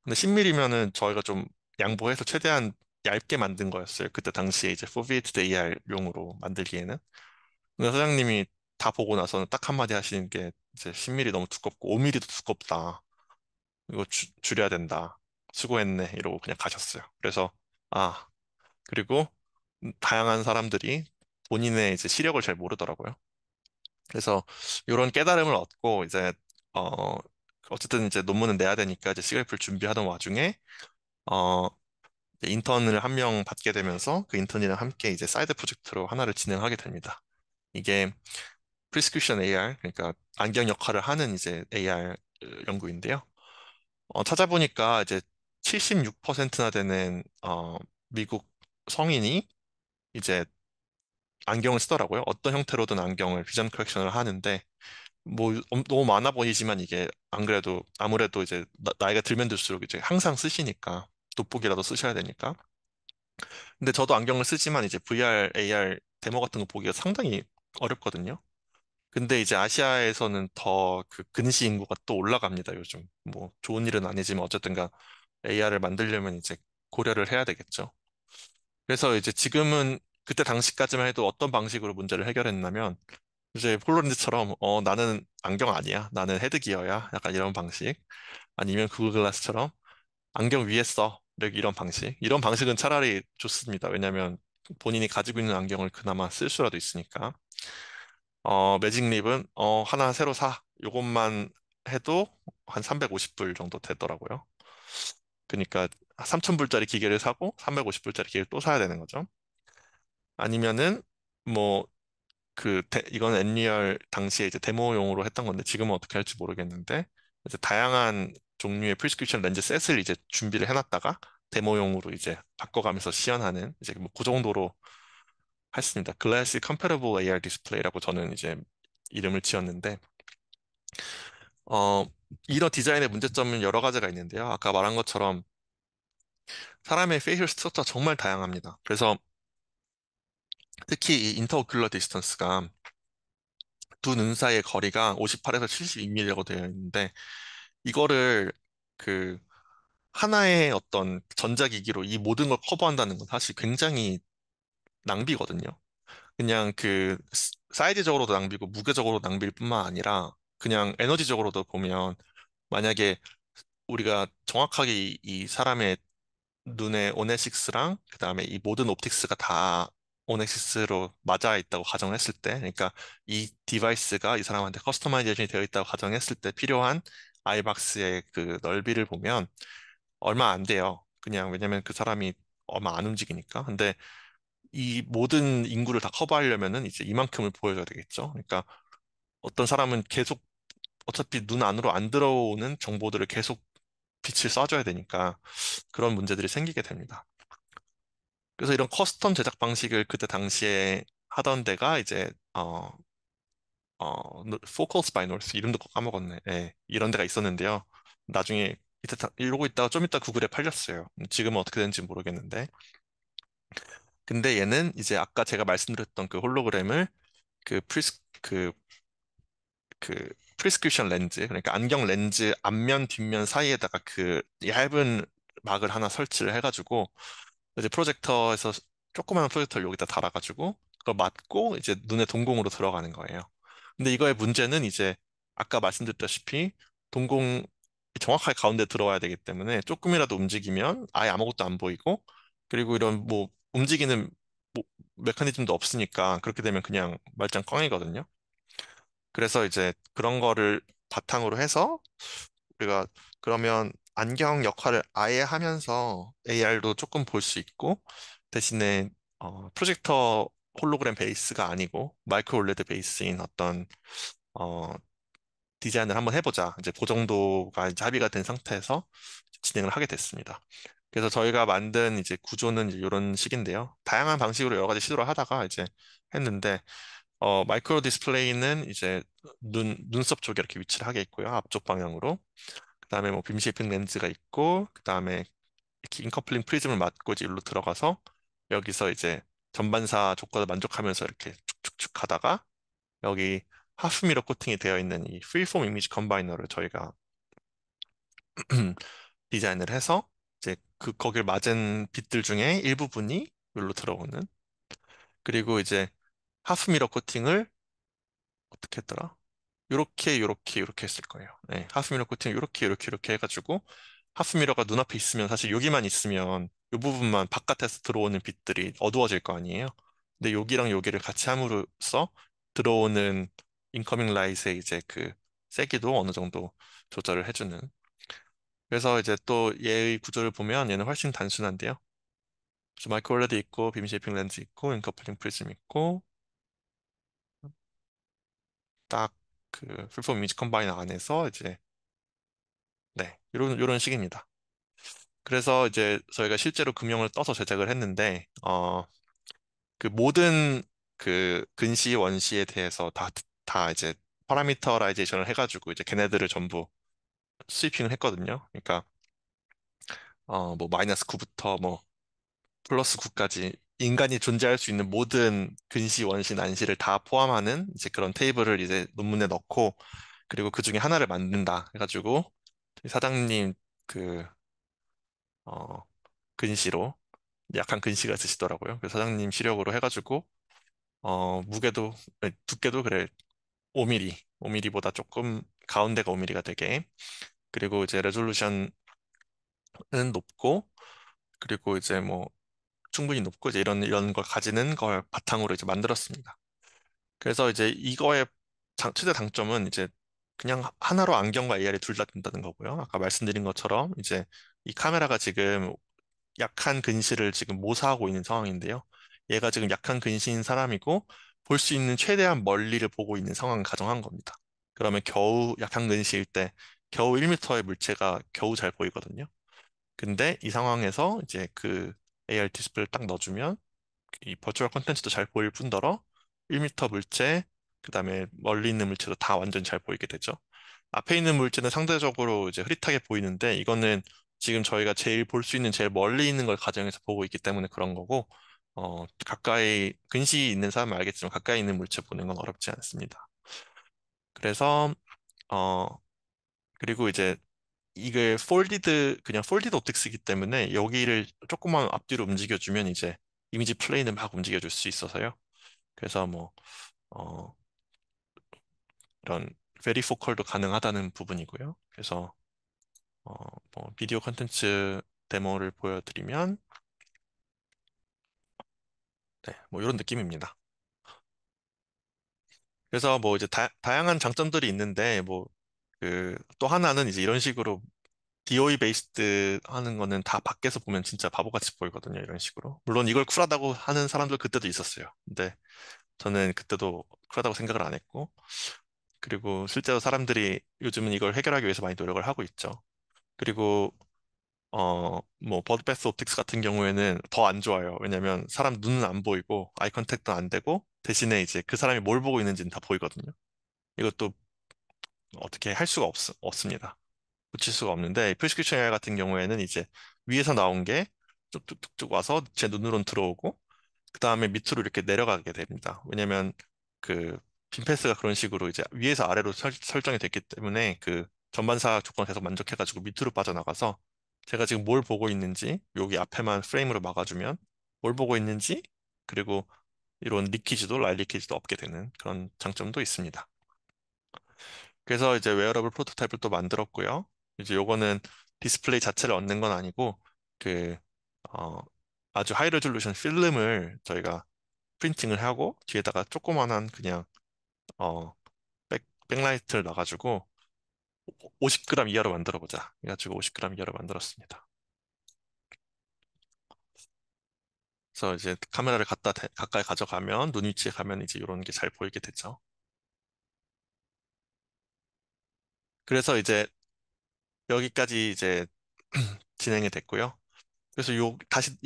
근데 10mm면은 저희가 좀 양보해서 최대한 얇게 만든 거였어요. 그때 당시에 이제 Foveated AR용으로 만들기에는. 근데 사장님이 다 보고 나서는 딱 한마디 하시는 게 이제 10mm 너무 두껍고 5mm도 두껍다. 이거 줄여야 된다. 수고했네. 이러고 그냥 가셨어요. 그래서 아, 그리고 다양한 사람들이 본인의 이제 시력을 잘 모르더라고요. 그래서 이런 깨달음을 얻고 이제 어 어쨌든 이제 논문은 내야 되니까 이제 시글프를 준비하던 와중에 어 이제 인턴을 한 명 받게 되면서 그 인턴이랑 함께 이제 사이드 프로젝트로 하나를 진행하게 됩니다. 이게 프리스크립션 AR 그러니까 안경 역할을 하는 이제 AR 연구인데요. 찾아보니까 이제 76%나 되는 미국 성인이 이제 안경을 쓰더라고요. 어떤 형태로든 안경을 비전 커렉션을 하는데 뭐 너무 많아 보이지만 이게 안 그래도 아무래도 이제 나이가 들면 들수록 이제 항상 쓰시니까 돋보기라도 쓰셔야 되니까. 근데 저도 안경을 쓰지만 이제 VR, AR 데모 같은 거 보기가 상당히 어렵거든요. 근데 이제 아시아에서는 더 그 근시 인구가 또 올라갑니다, 요즘. 뭐 좋은 일은 아니지만 어쨌든가 AR을 만들려면 이제 고려를 해야 되겠죠. 그래서 이제 지금은 그때 당시까지만 해도 어떤 방식으로 문제를 해결했냐면 이제 폴로렌즈처럼 나는 안경 아니야. 나는 헤드기어야. 약간 이런 방식. 아니면 구글 글라스처럼 안경 위에 써. 이런 방식. 이런 방식은 차라리 좋습니다. 왜냐면 본인이 가지고 있는 안경을 그나마 쓸 수라도 있으니까. 매직립은 하나 새로 사. 요것만 해도 한 350불 정도 되더라고요. 그러니까 3,000불짜리 기계를 사고 350불짜리 기계를 또 사야 되는 거죠. 아니면은 뭐 이건 엔리얼 당시에 이제 데모용으로 했던 건데 지금은 어떻게 할지 모르겠는데 이제 다양한 종류의 프리스크립션 렌즈 셋을 이제 준비를 해놨다가 데모용으로 이제 바꿔가면서 시연하는 이제 뭐 그 정도로 했습니다. 글래스 컴패러블 AR 디스플레이라고 저는 이제 이름을 지었는데 어 이런 디자인의 문제점은 여러 가지가 있는데요. 아까 말한 것처럼 사람의 페이셜 스트럭처가 정말 다양합니다. 그래서 특히 이 인터오큘러 디스턴스가 두 눈 사이의 거리가 58에서 72mm라고 되어 있는데 이거를 그 하나의 어떤 전자기기로 이 모든 걸 커버한다는 건 사실 굉장히 낭비거든요. 그냥 그 사이즈적으로도 낭비고 무게적으로도 낭비일 뿐만 아니라 그냥 에너지적으로도 보면 만약에 우리가 정확하게 이 사람의 눈의 오네식스랑 그다음에 이 모든 옵틱스가 다 오네식스로 맞아 있다고 가정했을 때, 그러니까 이 디바이스가 이 사람한테 커스터마이제이션이 되어 있다고 가정했을 때 필요한 아이박스의 그 넓이를 보면 얼마 안 돼요. 그냥 왜냐면 그 사람이 얼마 안 움직이니까. 근데 이 모든 인구를 다 커버하려면은 이제 이만큼을 보여줘야 되겠죠. 그러니까 어떤 사람은 계속 어차피 눈 안으로 안 들어오는 정보들을 계속 빛을 쏴줘야 되니까 그런 문제들이 생기게 됩니다. 그래서 이런 커스텀 제작 방식을 그때 당시에 하던 데가 이제 Focals by North 이름도 까먹었네. 예, 이런 데가 있었는데요. 나중에 이러고 있다가 좀 이따 구글에 팔렸어요. 지금은 어떻게 되는지 모르겠는데. 근데 얘는 이제 아까 제가 말씀드렸던 그 홀로그램을 그 프리스 그 프리스크립션 렌즈 그러니까 안경 렌즈 앞면 뒷면 사이에다가 그 얇은 막을 하나 설치를 해가지고 이제 프로젝터에서 조그마한 프로젝터를 여기다 달아가지고 그걸 맞고 이제 눈에 동공으로 들어가는 거예요. 근데 이거의 문제는 이제 아까 말씀드렸다시피 동공 정확하게 가운데 들어와야 되기 때문에 조금이라도 움직이면 아예 아무것도 안 보이고 그리고 이런 뭐 움직이는 뭐 메커니즘도 없으니까 그렇게 되면 그냥 말짱 꽝이거든요. 그래서 이제 그런 거를 바탕으로 해서 우리가 그러면 안경 역할을 아예 하면서 AR도 조금 볼 수 있고 대신에 프로젝터 홀로그램 베이스가 아니고 마이크로 올레드 베이스인 어떤 어, 디자인을 한번 해보자. 이제 그 정도가 이제 합의가 된 상태에서 진행을 하게 됐습니다. 그래서 저희가 만든 이제 구조는 이런 식인데요. 다양한 방식으로 여러 가지 시도를 하다가 이제 했는데, 마이크로 디스플레이는 이제 눈썹 쪽에 이렇게 위치를 하게 있고요. 앞쪽 방향으로. 그다음에 뭐 빔 쉐이핑 렌즈가 있고, 그다음에 이렇게 인커플링 프리즘을 맞고 이제 일로 들어가서 여기서 이제 전반사 조건을 만족하면서 이렇게 쭉쭉쭉 가다가 여기 하프 미러 코팅이 되어 있는 이 프리폼 이미지 컨바이너를 저희가 디자인을 해서 이제 거길 맞은 빛들 중에 일부분이 여기로 들어오는 그리고 이제 하프 미러 코팅을 어떻게 했더라? 요렇게 했을 거예요. 네, 하프미러 코팅 요렇게 해가지고 하프미러가 눈앞에 있으면 사실 여기만 있으면 요 부분만 바깥에서 들어오는 빛들이 어두워질 거 아니에요. 근데 여기랑 여기를 같이 함으로써 들어오는 인커밍 라이트의 이제 그 세기도 어느 정도 조절을 해주는. 그래서 이제 또 얘의 구조를 보면 얘는 훨씬 단순한데요. 그래서 마이크로 LED 있고 빔 쉐이핑 렌즈 있고 인커플링 프리즘 있고 딱 그 풀폼 이미지 컴바이너 안에서 이제 네, 이런 식입니다. 그래서 이제 저희가 실제로 금형을 떠서 제작을 했는데, 그 모든 그 근시, 원시에 대해서 다 이제 파라미터라이제이션을 해가지고 이제 걔네들을 전부 스위핑을 했거든요. 그러니까, 뭐 마이너스 9부터 뭐 플러스 9까지 인간이 존재할 수 있는 모든 근시, 원시, 난시를 다 포함하는 이제 그런 테이블을 이제 논문에 넣고, 그리고 그 중에 하나를 만든다 해가지고, 사장님 그, 어, 근시로 약한 근시가 있으시더라고요. 그래서 사장님 시력으로 해가지고 무게도 아니, 두께도 그래 5mm, 5mm보다 조금 가운데가 5mm가 되게 그리고 이제 레졸루션은 높고 그리고 이제 뭐 충분히 높고 이제 이런 걸 가지는 걸 바탕으로 이제 만들었습니다. 그래서 이제 이거의 최대 장점은 이제 그냥 하나로 안경과 AR이 둘 다 된다는 거고요. 아까 말씀드린 것처럼 이제 이 카메라가 지금 약한 근시를 지금 모사하고 있는 상황인데요. 얘가 지금 약한 근시인 사람이고 볼 수 있는 최대한 멀리를 보고 있는 상황을 가정한 겁니다. 그러면 겨우 약한 근시일 때 겨우 1m의 물체가 겨우 잘 보이거든요. 근데 이 상황에서 이제 그 AR 디스플레이를 딱 넣어주면 이 버추얼 콘텐츠도 잘 보일 뿐더러 1m 물체, 그다음에 멀리 있는 물체도 다 완전 잘 보이게 되죠. 앞에 있는 물체는 상대적으로 이제 흐릿하게 보이는데 이거는 지금 저희가 제일 볼 수 있는 제일 멀리 있는 걸 가정해서 보고 있기 때문에 그런 거고 가까이 근시이 있는 사람은 알겠지만 가까이 있는 물체 보는 건 어렵지 않습니다. 그래서 어 그리고 이제 이게 그냥 폴디드 옵틱스이기 때문에 여기를 조금만 앞뒤로 움직여주면 이제 이미지 플레인을 막 움직여줄 수 있어서요. 그래서 뭐 어, 이런 베리포컬도 가능하다는 부분이고요. 그래서 어, 뭐 비디오 컨텐츠 데모를 보여드리면 네, 뭐 이런 느낌입니다. 그래서 뭐 이제 다양한 장점들이 있는데 뭐 그 또 하나는 이제 이런 식으로 DOE 베이스드 하는 거는 다 밖에서 보면 진짜 바보같이 보이거든요. 이런 식으로. 물론 이걸 쿨하다고 하는 사람들 그때도 있었어요. 근데 저는 그때도 쿨하다고 생각을 안 했고 그리고 실제로 사람들이 요즘은 이걸 해결하기 위해서 많이 노력을 하고 있죠. 그리고 뭐, 버드패스 옵틱스 같은 경우에는 더 안 좋아요. 왜냐면 사람 눈은 안 보이고, 아이 컨택도 안 되고, 대신에 이제 그 사람이 뭘 보고 있는지는 다 보이거든요. 이것도 어떻게 할 수가 없습니다. 붙일 수가 없는데, 프리스크립션 AI 같은 경우에는 이제 위에서 나온 게 쭉쭉쭉쭉 와서 제 눈으로는 들어오고, 그 다음에 밑으로 이렇게 내려가게 됩니다. 왜냐면 그 빈패스가 그런 식으로 이제 위에서 아래로 설정이 됐기 때문에 그 전반사 조건 계속 만족해가지고 밑으로 빠져나가서 제가 지금 뭘 보고 있는지 여기 앞에만 프레임으로 막아주면 뭘 보고 있는지 그리고 이런 리키지도 라이 리키지도 없게 되는 그런 장점도 있습니다. 그래서 이제 웨어러블 프로토타입을 또 만들었고요. 이제 요거는 디스플레이 자체를 얻는 건 아니고 그 어, 아주 하이 레졸루션 필름을 저희가 프린팅을 하고 뒤에다가 조그만한 그냥 어 백라이트를 놔가지고 50g 이하로 만들어 보자. 해가지고 50g 이하로 만들었습니다. 그래서 이제 카메라를 가까이 가져가면 눈 위치에 가면 이제 이런 게 잘 보이게 되죠. 그래서 이제 여기까지 이제 진행이 됐고요. 그래서 다시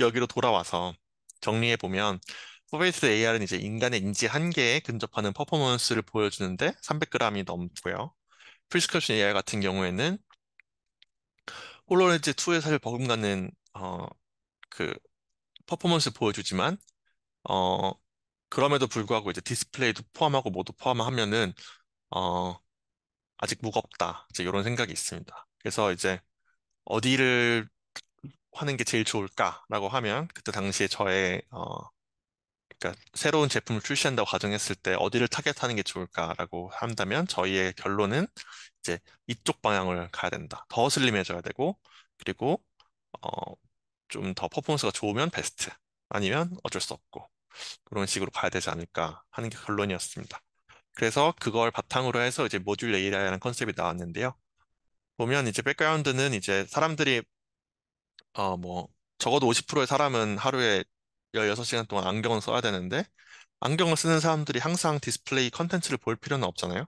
여기로 돌아와서 정리해 보면 포베이스 AR은 이제 인간의 인지 한계에 근접하는 퍼포먼스를 보여주는데 300g이 넘고요. 프리스크립션 AI 같은 경우에는 홀로렌즈 2에 사실 버금가는 그 퍼포먼스 보여주지만 어 그럼에도 불구하고 이제 디스플레이도 포함하고 모두 포함하면은 어 아직 무겁다. 이제 이런 생각이 있습니다. 그래서 이제 어디를 하는 게 제일 좋을까라고 하면 그때 당시에 저의 그러니까 새로운 제품을 출시한다고 가정했을 때 어디를 타겟하는 게 좋을까라고 한다면 저희의 결론은 이제 이쪽 방향을 가야 된다. 더 슬림해져야 되고 그리고 어, 좀 더 퍼포먼스가 좋으면 베스트 아니면 어쩔 수 없고 그런 식으로 가야 되지 않을까 하는 게 결론이었습니다. 그래서 그걸 바탕으로 해서 이제 모듈 AI라는 컨셉이 나왔는데요. 보면 이제 백그라운드는 이제 사람들이 뭐 적어도 50%의 사람은 하루에 16시간 동안 안경을 써야 되는데 안경을 쓰는 사람들이 항상 디스플레이 컨텐츠를 볼 필요는 없잖아요.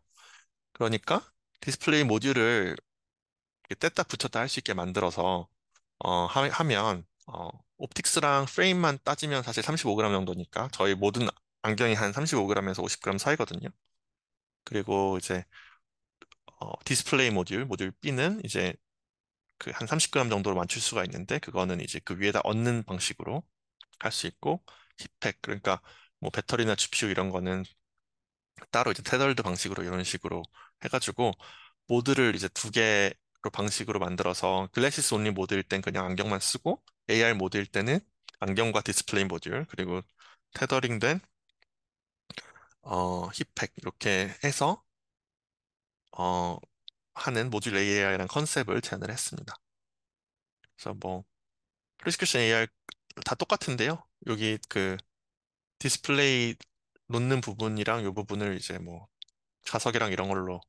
그러니까 디스플레이 모듈을 이렇게 뗐다 붙였다 할 수 있게 만들어서 하면 옵틱스랑 프레임만 따지면 사실 35g 정도니까 저희 모든 안경이 한 35g에서 50g 사이거든요. 그리고 이제 디스플레이 모듈 B는 이제 그 한 30g 정도로 맞출 수가 있는데 그거는 이제 그 위에다 얹는 방식으로 할 수 있고 힙팩 그러니까 뭐 배터리나 GPU 이런 거는 따로 이제 테덜드 방식으로 이런 식으로 해가지고 모드를 이제 두 개로 방식으로 만들어서 글래시스 온리 모드일 땐 그냥 안경만 쓰고 AR 모드일 때는 안경과 디스플레이 모듈 그리고 테더링된 힙팩 이렇게 해서 어 하는 모듈 AI라는 컨셉을 제안을 했습니다. 그래서 뭐 프리스크립션 AR 다 똑같은데요. 여기 그 디스플레이 놓는 부분이랑 이 부분을 이제 뭐 자석이랑 이런 걸로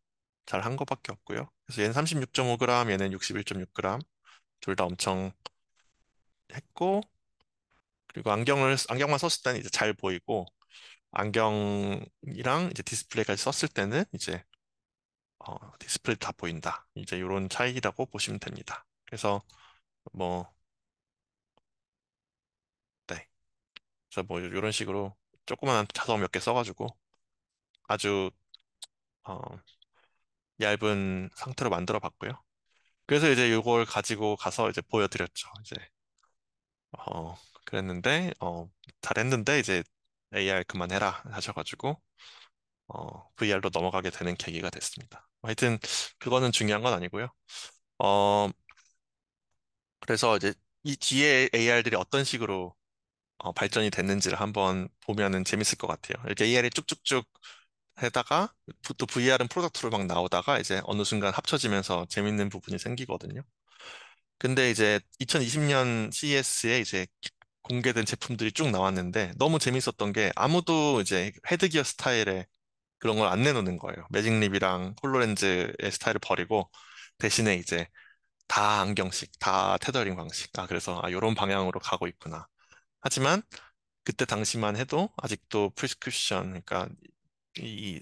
잘 한 것밖에 없고요. 그래서 얘는 36.5g, 얘는 61.6g. 둘 다 엄청 했고, 그리고 안경만 썼을 때는 이제 잘 보이고, 안경이랑 이제 디스플레이까지 썼을 때는 이제, 디스플레이 다 보인다. 이제 이런 차이라고 보시면 됩니다. 그래서 뭐, 네. 그래서 뭐 이런 식으로 조그만한 자석 몇 개 써가지고 아주, 어, 얇은 상태로 만들어 봤고요. 그래서 이제 이걸 가지고 가서 이제 보여드렸죠. 이제 그랬는데, 잘했는데, 이제 AR 그만해라 하셔가지고, VR로 넘어가게 되는 계기가 됐습니다. 하여튼, 그거는 중요한 건 아니고요. 어, 그래서 이제 이 뒤에 AR들이 어떤 식으로 발전이 됐는지를 한번 보면은 재밌을 것 같아요. 이렇게 AR이 쭉쭉쭉 해다가, 또 VR은 프로덕트로 막 나오다가 이제 어느 순간 합쳐지면서 재밌는 부분이 생기거든요. 근데 이제 2020년 CES에 이제 공개된 제품들이 쭉 나왔는데 너무 재밌었던 게 아무도 이제 헤드기어 스타일의 그런 걸 안 내놓는 거예요. 매직립이랑 홀로렌즈의 스타일을 버리고 대신에 이제 다 안경식, 다 테더링 방식. 그래서 이런 방향으로 가고 있구나. 하지만 그때 당시만 해도 아직도 프리스크립션, 그러니까 이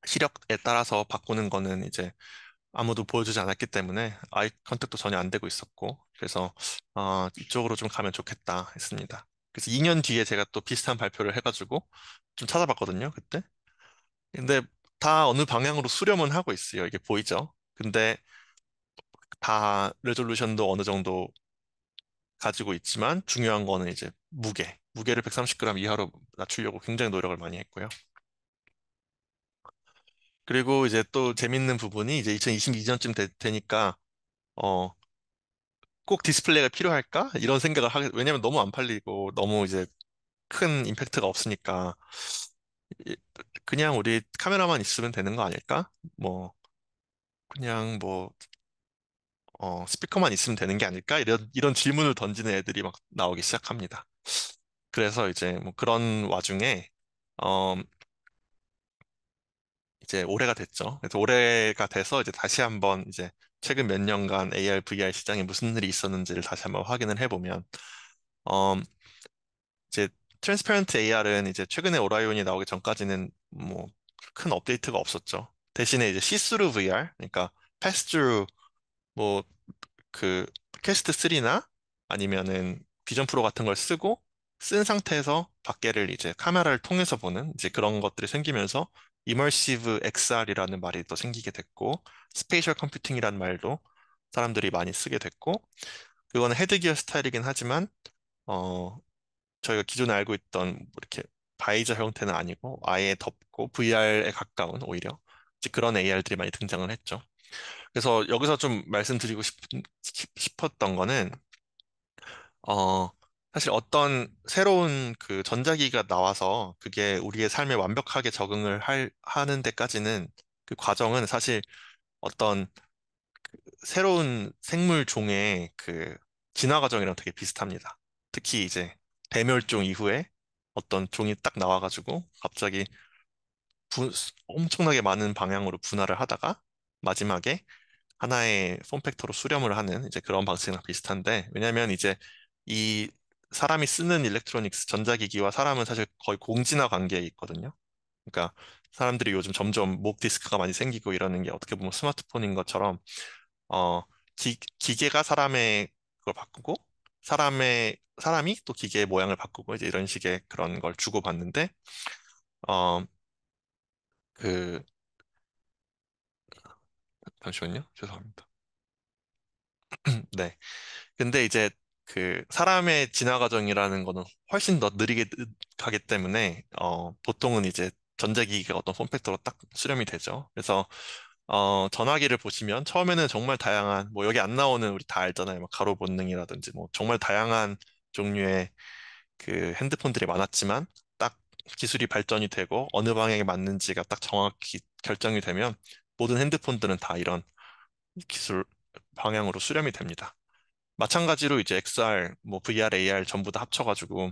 시력에 따라서 바꾸는 거는 이제 아무도 보여주지 않았기 때문에 아이 컨택도 전혀 안 되고 있었고 그래서 이쪽으로 좀 가면 좋겠다 했습니다. 그래서 2년 뒤에 제가 또 비슷한 발표를 해가지고 좀 찾아봤거든요, 그때. 근데 다 어느 방향으로 수렴은 하고 있어요. 이게 보이죠? 근데 다 레졸루션도 어느 정도 가지고 있지만 중요한 거는 이제 무게를 130g 이하로 낮추려고 굉장히 노력을 많이 했고요. 그리고 이제 또 재밌는 부분이 이제 2022년쯤 되니까 어, 꼭 디스플레이가 필요할까? 이런 생각을 왜냐면 너무 안 팔리고 너무 이제 큰 임팩트가 없으니까 이- 그냥 우리 카메라만 있으면 되는 거 아닐까? 뭐 그냥 뭐 스피커만 있으면 되는 게 아닐까? 이런 질문을 던지는 애들이 막 나오기 시작합니다. 그래서 이제 뭐 그런 와중에 어 이제 올해가 됐죠. 그래서 올해가 돼서 이제 다시 한번 이제 최근 몇 년간 AR, VR 시장에 무슨 일이 있었는지를 다시 한번 확인을 해보면, 어, 이제 트랜스페런트 AR은 이제 최근에 오라이온이 나오기 전까지는 뭐 큰 업데이트가 없었죠. 대신에 이제 시스루 VR, 그러니까 패스트루 뭐 그 퀘스트 3나 아니면은 비전 프로 같은 걸 쓰고 쓴 상태에서 밖에를 이제 카메라를 통해서 보는 이제 그런 것들이 생기면서 이머시브 XR이라는 말이 또 생기게 됐고 스페이셜 컴퓨팅이라는 말도 사람들이 많이 쓰게 됐고 그거는 헤드기어 스타일이긴 하지만 어 저희가 기존에 알고 있던 뭐 이렇게 바이저 형태는 아니고 아예 덮고 VR에 가까운 오히려 이제 그런 AR들이 많이 등장을 했죠. 그래서 여기서 좀 말씀드리고 싶었던 거는 어 사실 어떤 새로운 그 전자기기가 나와서 그게 우리의 삶에 완벽하게 적응을 하는 데까지는 그 과정은 사실 어떤 새로운 생물 종의 그 진화 과정이랑 되게 비슷합니다. 특히 이제 대멸종 이후에 어떤 종이 딱 나와가지고 갑자기 엄청나게 많은 방향으로 분할을 하다가 마지막에 하나의 폼팩터로 수렴을 하는 이제 그런 방식이랑 비슷한데 왜냐면 이제 이 사람이 쓰는 일렉트로닉스 전자기기와 사람은 사실 거의 공진화 관계에 있거든요. 그러니까 사람들이 요즘 점점 목 디스크가 많이 생기고 이러는 게 어떻게 보면 스마트폰인 것처럼 어 기계가 사람의 그걸 바꾸고 사람이 또 기계의 모양을 바꾸고 이제 이런 식의 그런 걸 주고받는데 어 그 잠시만요. 죄송합니다. 네. 근데 이제 그 사람의 진화 과정이라는 거는 훨씬 더 느리게 가기 때문에 보통은 이제 전자기기가 어떤 폼팩터로 딱 수렴이 되죠. 그래서 전화기를 보시면 처음에는 정말 다양한 뭐 여기 안 나오는 우리 다 알잖아요. 뭐 가로 본능이라든지 뭐 정말 다양한 종류의 그 핸드폰들이 많았지만 딱 기술이 발전이 되고 어느 방향에 맞는지가 딱 정확히 결정이 되면 모든 핸드폰들은 다 이런 기술 방향으로 수렴이 됩니다. 마찬가지로 이제 XR, 뭐 VR, AR 전부 다 합쳐가지고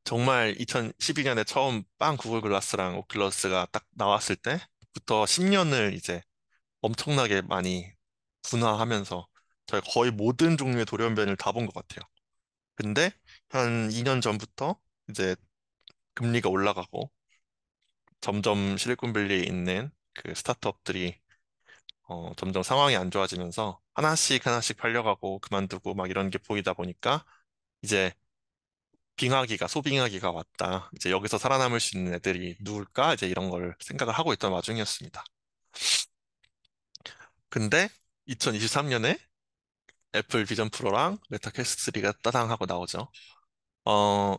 정말 2012년에 처음 빵 구글 글라스랑 오큘러스가 딱 나왔을 때부터 10년을 이제 엄청나게 많이 분화하면서 저희 거의 모든 종류의 돌연변이를 다 본 것 같아요. 근데 한 2년 전부터 이제 금리가 올라가고 점점 실리콘밸리에 있는 그 스타트업들이 점점 상황이 안 좋아지면서 하나씩 하나씩 팔려가고 그만두고 막 이런 게 보이다 보니까 이제 소빙하기가 왔다. 이제 여기서 살아남을 수 있는 애들이 누굴까? 이제 이런 걸 생각을 하고 있던 와중이었습니다. 근데 2023년에 애플 비전 프로랑 메타 퀘스트 3가 따당 하고 나오죠. 어,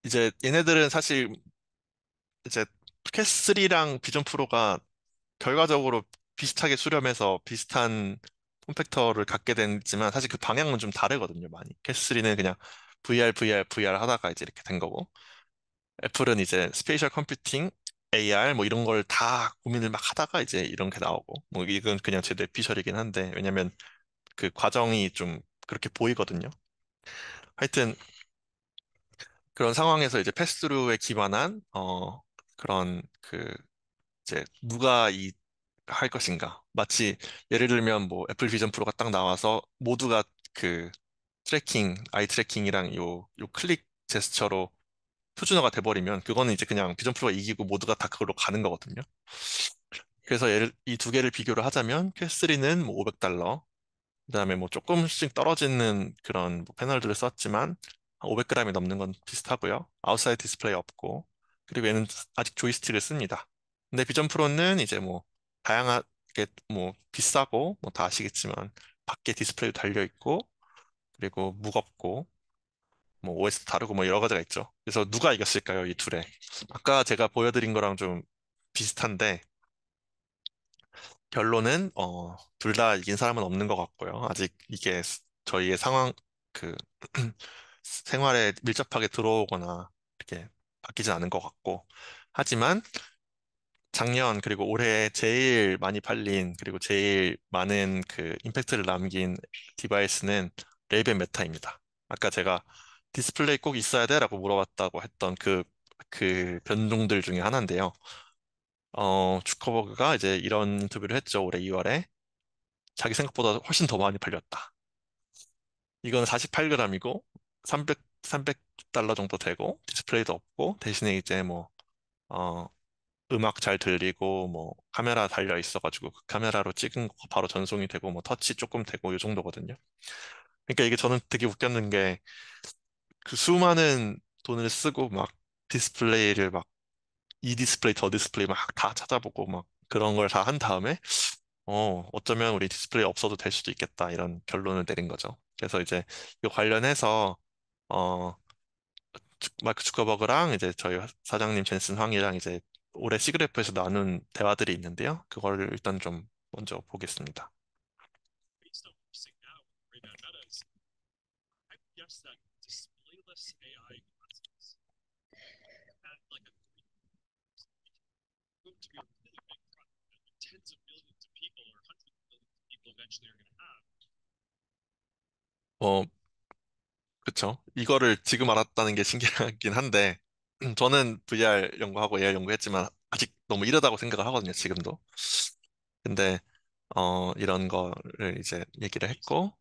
이제 얘네들은 사실 이제 퀘스트 3랑 비전 프로가 결과적으로 비슷하게 수렴해서 비슷한 폼팩터를 갖게 됐지만 사실 그 방향은 좀 다르거든요, 많이. 퀘스트 3는 그냥 VR 하다가 이제 이렇게 된 거고. 애플은 이제 스페이셜 컴퓨팅, AR 뭐 이런 걸 다 고민을 막 하다가 이제 이런 게 나오고 뭐 이건 그냥 제 뇌피셜이긴 한데 왜냐면 그 과정이 좀 그렇게 보이거든요. 하여튼 그런 상황에서 이제 패스트루에 기반한 그런 그 이제 누가 이 할 것인가 마치 예를 들면 뭐 애플 비전 프로가 딱 나와서 모두가 그 아이 트래킹이랑 요 클릭 제스처로 표준화가 돼버리면 그거는 이제 그냥 비전 프로가 이기고 모두가 다 그걸로 가는 거거든요. 그래서 이 두 개를 비교를 하자면 퀘스트3는 뭐 500달러, 그다음에 뭐 조금씩 떨어지는 그런 뭐 패널들을 썼지만 500g이 넘는 건 비슷하고요. 아웃사이드 디스플레이 없고 그리고 얘는 아직 조이스틱을 씁니다. 근데 비전 프로는 이제 뭐 다양하게 뭐 비싸고 뭐 다 아시겠지만 밖에 디스플레이 달려 있고 그리고 무겁고 뭐 OS 다르고 뭐 여러 가지가 있죠. 그래서 누가 이겼을까요, 이 둘에? 아까 제가 보여드린 거랑 좀 비슷한데 결론은 둘 다 이긴 사람은 없는 것 같고요. 아직 이게 저희의 상황 그 생활에 밀접하게 들어오거나 이렇게 바뀌진 않은 것 같고 하지만 작년 그리고 올해 제일 많이 팔린 그리고 제일 많은 그 임팩트를 남긴 디바이스는 레이벤 메타입니다. 아까 제가 디스플레이 꼭 있어야 돼라고 물어봤다고 했던 그 변종들 중에 하나인데요. 주커버그가 이제 이런 인터뷰를 했죠. 올해 2월에. 자기 생각보다 훨씬 더 많이 팔렸다. 이건 48g이고 300달러 정도 되고 디스플레이도 없고 대신에 이제 뭐 어, 음악 잘 들리고 뭐 카메라 달려 있어가지고 그 카메라로 찍은 거 바로 전송이 되고 뭐 터치 조금 되고 이 정도거든요. 그러니까 이게 저는 되게 웃겼는 게 그 수많은 돈을 쓰고 막 디스플레이를 막 이 디스플레이 저 디스플레이 막 다 찾아보고 막 그런 걸 다 한 다음에 어쩌면 우리 디스플레이 없어도 될 수도 있겠다 이런 결론을 내린 거죠. 그래서 이제 이 관련해서 어 마크 주커버그랑 이제 저희 사장님 젠슨 황이랑 이제 올해 시그래프에서 나눈 대화들이 있는데요. 그거를 일단 좀 먼저 보겠습니다. 어, 그쵸. 이거를 지금 알았다는 게 신기하긴 한데, 저는 VR 연구하고 AR 연구했지만, 아직 너무 이르다고 생각을 하거든요, 지금도. 근데, 이런 거를 이제 얘기를 했고,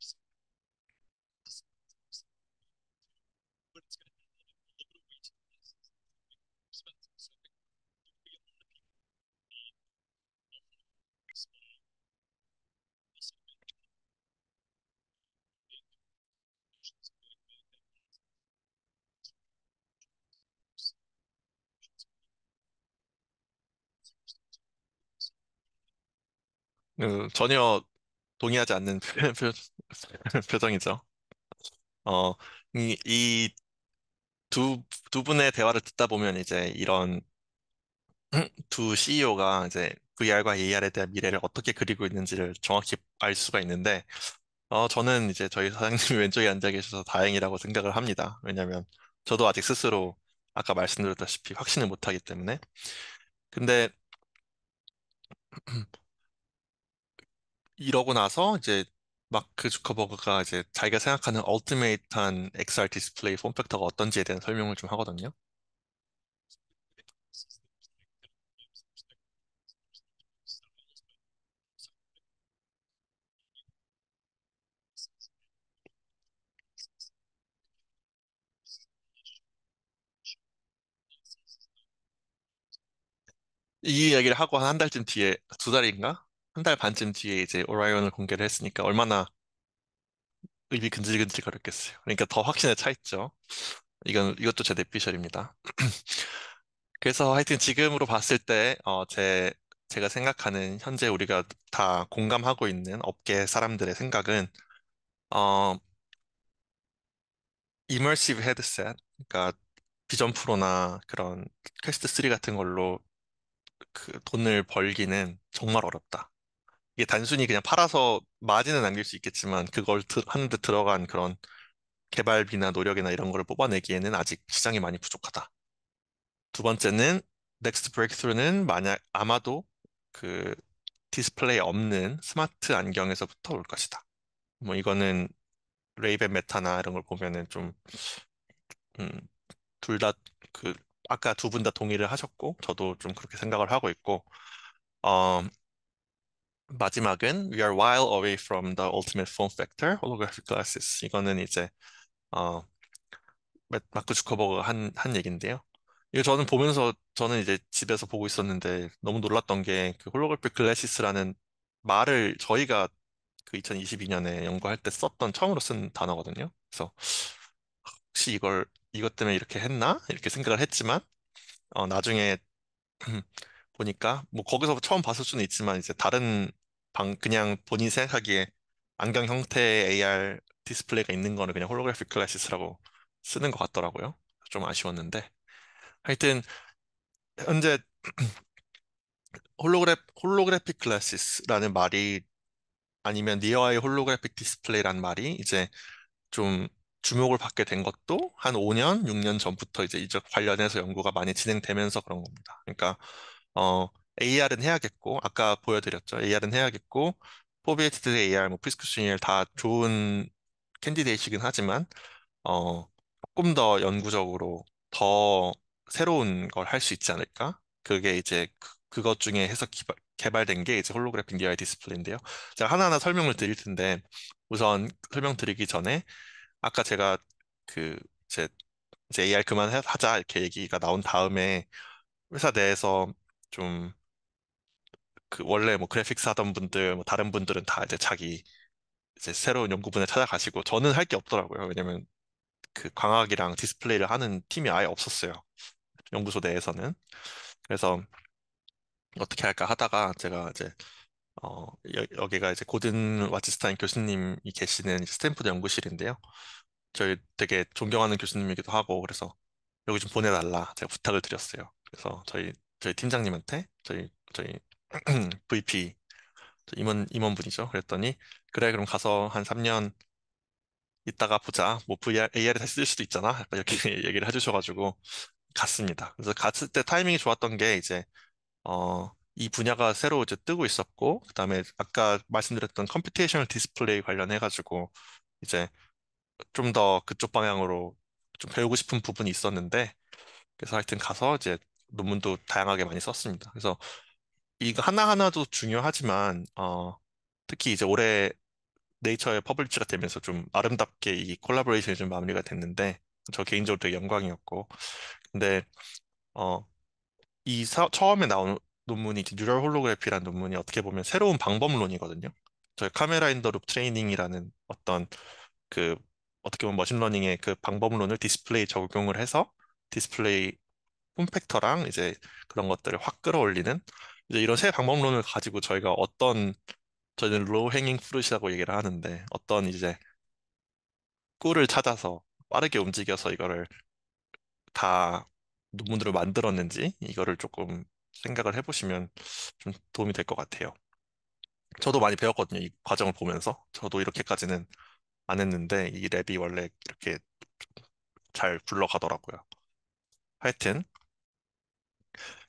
전혀 동의하지 않는 표정이죠. 어, 이 두 분의 대화를 듣다 보면 이제 이런 두 CEO가 이제 VR과 AR에 대한 미래를 어떻게 그리고 있는지를 정확히 알 수가 있는데, 저는 이제 저희 사장님이 왼쪽에 앉아 계셔서 다행이라고 생각을 합니다. 왜냐면 저도 아직 스스로 아까 말씀드렸다시피 확신을 못 하기 때문에. 근데 이러고 나서 이제 마크 주커버그가 이제 자기가 생각하는 얼티메이트한 XR 디스플레이 폼 팩터가 어떤지에 대한 설명을 좀 하거든요. 이 이야기를 하고 한 달쯤 뒤에, 두 달인가? 한 달 반쯤 뒤에 이제 오라이온을 공개를 했으니까 얼마나 입이 근질근질 거렸겠어요. 그러니까 더 확신에 차 있죠. 이것도 제 뇌피셜입니다. 그래서 하여튼 지금으로 봤을 때, 제가 생각하는 현재 우리가 다 공감하고 있는 업계 사람들의 생각은, 어, 이머시브 헤드셋, 그러니까 비전 프로나 그런 퀘스트 3 같은 걸로 그 돈을 벌기는 정말 어렵다. 이게 단순히 그냥 팔아서 마진은 남길 수 있겠지만, 그걸 하는데 들어간 그런 개발비나 노력이나 이런 거를 뽑아내기에는 아직 시장이 많이 부족하다. 두 번째는 넥스트 브레이크스루는 만약 아마도 그 디스플레이 없는 스마트 안경에서부터 올 것이다. 뭐 이거는 레이벤 메타나 이런 걸 보면은 좀 음, 둘 다 그 아까 두 분 다 동의를 하셨고 저도 좀 그렇게 생각을 하고 있고 어, 마지막은 We are while away from the ultimate form factor holographic glasses. 이거는 이제 어, 마크 주커버가 한 얘기인데요. 이거 저는 보면서 저는 이제 집에서 보고 있었는데 너무 놀랐던 게 그 홀로그래픽 글래시스라는 말을 저희가 그 2022년에 연구할 때 썼던 처음으로 쓴 단어거든요. 그래서 혹시 이것 때문에 이렇게 했나? 이렇게 생각을 했지만 나중에 보니까 뭐 거기서 처음 봤을 수는 있지만 이제 다른 그냥 본인이 생각하기에 안경 형태의 AR 디스플레이가 있는 거는 그냥 홀로그래픽 글래시스라고 쓰는 것 같더라고요. 좀 아쉬웠는데 하여튼 현재 홀로그래픽 글래시스라는 말이 아니면 니어아이 홀로그래픽 디스플레이라는 말이 이제 좀 주목을 받게 된 것도 한 5년, 6년 전부터 이제 이쪽 관련해서 연구가 많이 진행되면서 그런 겁니다. 그러니까 AR은 해야겠고 아까 보여드렸죠. AR은 해야겠고 포비에티드 AR, 뭐 프리스크션 AR 다 좋은 캔디데이시긴 하지만 조금 더 연구적으로 더 새로운 걸 할 수 있지 않을까? 그게 이제 그것 중에 해서 개발된 게 이제 홀로그래픽 리얼 디스플레이인데요. 제가 하나하나 설명을 드릴 텐데 우선 설명드리기 전에 아까 제가 그 이제 이제 AI 그만하자 이렇게 얘기가 나온 다음에 회사 내에서 좀 그 원래 뭐 그래픽스 하던 분들 뭐 다른 분들은 다 이제 자기 이제 새로운 연구 분야 찾아가시고 저는 할 게 없더라고요. 왜냐면 그 광학이랑 디스플레이를 하는 팀이 아예 없었어요. 연구소 내에서는. 그래서 어떻게 할까 하다가 제가 이제 여기가 이제 고든 와츠스타인 교수님이 계시는 이제 스탠포드 연구실인데요. 저희 되게 존경하는 교수님이기도 하고 그래서 여기 좀 보내달라 제가 부탁을 드렸어요. 그래서 저희 팀장님한테 저희 VP 임원분이죠. 그랬더니 그래 그럼 가서 한 3년 있다가 보자. 뭐 VR, AR에 다시 쓸 수도 있잖아. 약간 이렇게 얘기를 해주셔가지고 갔습니다. 그래서 갔을 때 타이밍이 좋았던 게 이제 이 분야가 새로 이제 뜨고 있었고 그다음에 아까 말씀드렸던 컴퓨테이셔널 디스플레이 관련해가지고 이제 좀 더 그쪽 방향으로 좀 배우고 싶은 부분이 있었는데 그래서 하여튼 가서 이제 논문도 다양하게 많이 썼습니다. 그래서 이거 하나하나도 중요하지만 특히 이제 올해 네이처에 퍼블리시가 되면서 좀 아름답게 이 콜라보레이션이 좀 마무리가 됐는데 저 개인적으로 되게 영광이었고 근데 어, 처음에 나온 논문이 이제 뉴럴 홀로그래피라는 논문이 어떻게 보면 새로운 방법론이거든요. 저희 카메라 인더 룹 트레이닝이라는 어떤 그 어떻게 보면 머신러닝의 그 방법론을 디스플레이 적용을 해서 디스플레이 폼팩터랑 이제 그런 것들을 확 끌어올리는 이제 이런 새 방법론을 가지고 저희는 로우 행잉 프루트이라고 얘기를 하는데 어떤 이제 꿀을 찾아서 빠르게 움직여서 이거를 다 논문으로 만들었는지 이거를 조금 생각을 해보시면 좀 도움이 될 것 같아요. 저도 많이 배웠거든요. 이 과정을 보면서. 저도 이렇게까지는 안 했는데 이 랩이 원래 이렇게 잘 굴러가더라고요. 하여튼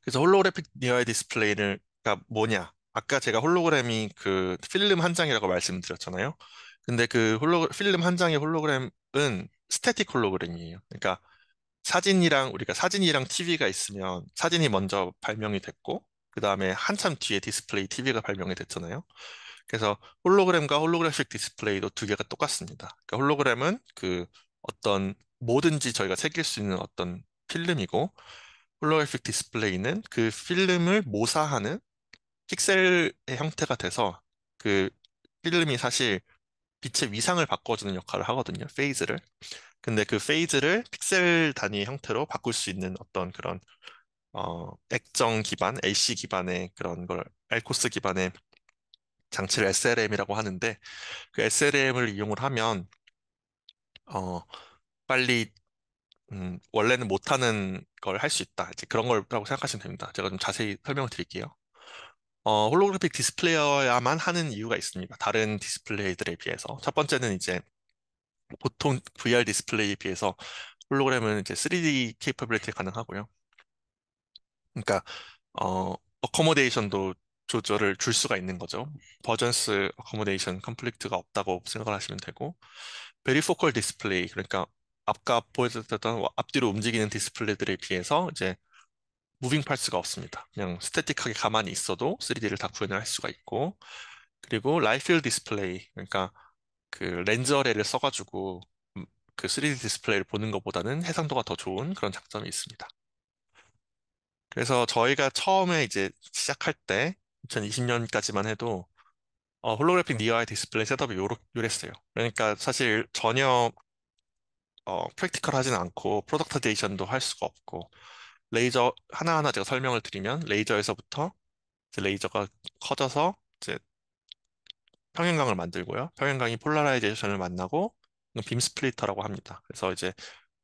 그래서 홀로그래픽 니어 디스플레이가 뭐냐? 아까 제가 홀로그램이 그 필름 한 장이라고 말씀드렸잖아요. 근데 그 필름 한 장의 홀로그램은 스태틱 홀로그램이에요. 그러니까 우리가 사진이랑 TV가 있으면 사진이 먼저 발명이 됐고, 그 다음에 한참 뒤에 디스플레이 TV가 발명이 됐잖아요. 그래서 홀로그램과 홀로그래픽 디스플레이도 두 개가 똑같습니다. 그러니까 홀로그램은 그 어떤 뭐든지 저희가 새길 수 있는 어떤 필름이고, 홀로그래픽 디스플레이는 그 필름을 모사하는 픽셀의 형태가 돼서 그 필름이 사실 빛의 위상을 바꿔주는 역할을 하거든요. 페이즈를. 근데 그 페이즈를 픽셀 단위 형태로 바꿀 수 있는 어떤 그런 액정 기반, LC 기반의 그런 걸 알코스 기반의 장치를 SLM이라고 하는데 그 SLM을 이용을 하면 어 빨리 원래는 못하는 걸 할 수 있다. 이제 그런 거라고 생각하시면 됩니다. 제가 좀 자세히 설명을 드릴게요. 홀로그래픽 디스플레이어야만 하는 이유가 있습니다. 다른 디스플레이들에 비해서. 첫 번째는 이제 보통 VR 디스플레이에 비해서 홀로그램은 이제 3D 케이퍼빌리티 가능하고요. 그러니까 어코모데이션도 조절을 줄 수가 있는 거죠. 버전스 어코모데이션 컨플릭트가 없다고 생각을 하시면 되고 베리포컬 디스플레이 그러니까 아까 보여드렸던 앞뒤로 움직이는 디스플레이들에 비해서 이제 무빙 파츠가 없습니다. 그냥 스태틱하게 가만히 있어도 3D를 다 구현을 할 수가 있고 그리고 라이필 디스플레이 그러니까 그 렌즈 어레이를 써가지고 그 3D 디스플레이를 보는 것보다는 해상도가 더 좋은 그런 장점이 있습니다. 그래서 저희가 처음에 이제 시작할 때 2020년까지만 해도 홀로그래픽 니어 아이 디스플레이 셋업이 요랬어요. 그러니까 사실 전혀 프랙티컬하진 않고 프로덕타이제이션도 할 수가 없고 레이저 하나하나 제가 설명을 드리면 레이저에서부터 이제 레이저가 커져서 이제 평형광을 만들고요. 평형광이 폴라라이제이션을 만나고 빔 스플리터라고 합니다. 그래서 이제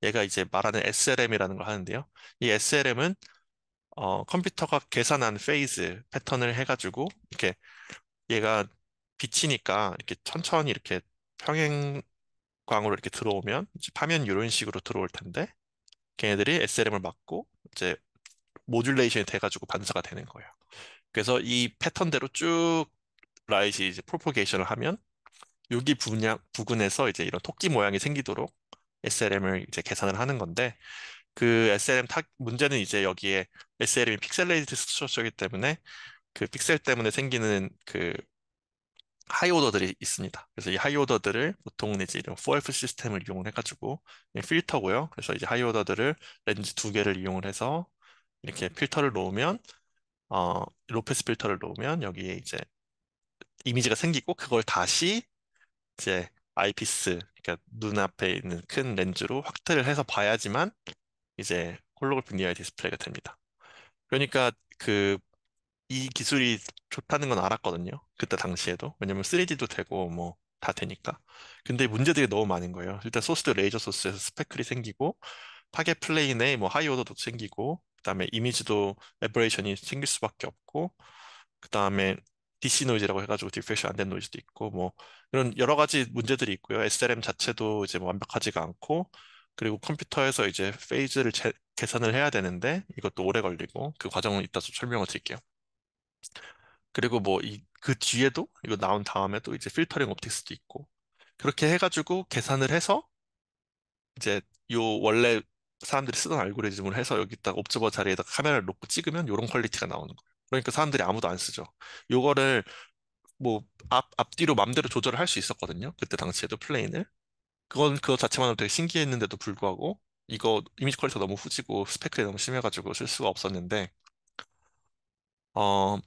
얘가 이제 말하는 SLM이라는 걸 하는데요. 이 SLM은 컴퓨터가 계산한 페이즈 패턴을 해가지고 이렇게 얘가 비치니까 이렇게 천천히 이렇게 평행광으로 이렇게 들어오면 이제 파면 이런 식으로 들어올 텐데 걔네들이 SLM을 맞고 이제 모듈레이션이 돼가지고 반사가 되는 거예요. 그래서 이 패턴대로 쭉 라이트 이제 프로포게이션을 하면 여기 부근에서 이제 이런 토끼 모양이 생기도록 SLM을 이제 계산을 하는 건데 그 SLM 문제는 이제 여기에 SLM이 픽셀레이트 스트럭처이기 때문에 그 픽셀 때문에 생기는 그 하이 오더들이 있습니다. 그래서 이 하이 오더들을 보통은 이제 이런 4F 시스템을 이용을 해가지고 필터고요. 그래서 이제 하이 오더들을 렌즈 두 개를 이용을 해서 이렇게 필터를 놓으면 로페스 필터를 놓으면 여기에 이제 이미지가 생기고 그걸 다시 이제 아이피스 그러니까 눈앞에 있는 큰 렌즈로 확대를 해서 봐야지만 이제 홀로그래픽 니어 디스플레이가 됩니다. 그러니까 그 이 기술이 좋다는 건 알았거든요. 그때 당시에도. 왜냐면 3D도 되고 뭐 다 되니까. 근데 문제들이 너무 많은 거예요. 일단 소스도 레이저 소스에서 스페클이 생기고 타겟 플레인에 뭐 하이 오더도 생기고 그다음에 이미지도 에버레이션이 생길 수밖에 없고 그다음에 DC 노이즈라고 해가지고 디펙션 안 된 노이즈도 있고 뭐 이런 여러 가지 문제들이 있고요. SLM 자체도 이제 뭐 완벽하지가 않고 그리고 컴퓨터에서 이제 페이즈를 계산을 해야 되는데 이것도 오래 걸리고 그 과정은 이따 좀 설명을 드릴게요. 그리고 뭐 그 뒤에도 이거 나온 다음에도 이제 필터링 옵틱스도 있고 그렇게 해가지고 계산을 해서 이제 요 원래 사람들이 쓰던 알고리즘을 해서 여기다 옵저버 자리에다 카메라를 놓고 찍으면 요런 퀄리티가 나오는 거예요. 그러니까 사람들이 아무도 안 쓰죠. 요거를 뭐 앞뒤로 맘대로 조절을 할 수 있었거든요. 그때 당시에도 플레인을. 그거 자체만으로 되게 신기했는데도 불구하고 이거 이미지 퀄리티가 너무 후지고 스펙이 너무 심해가지고 쓸 수가 없었는데 어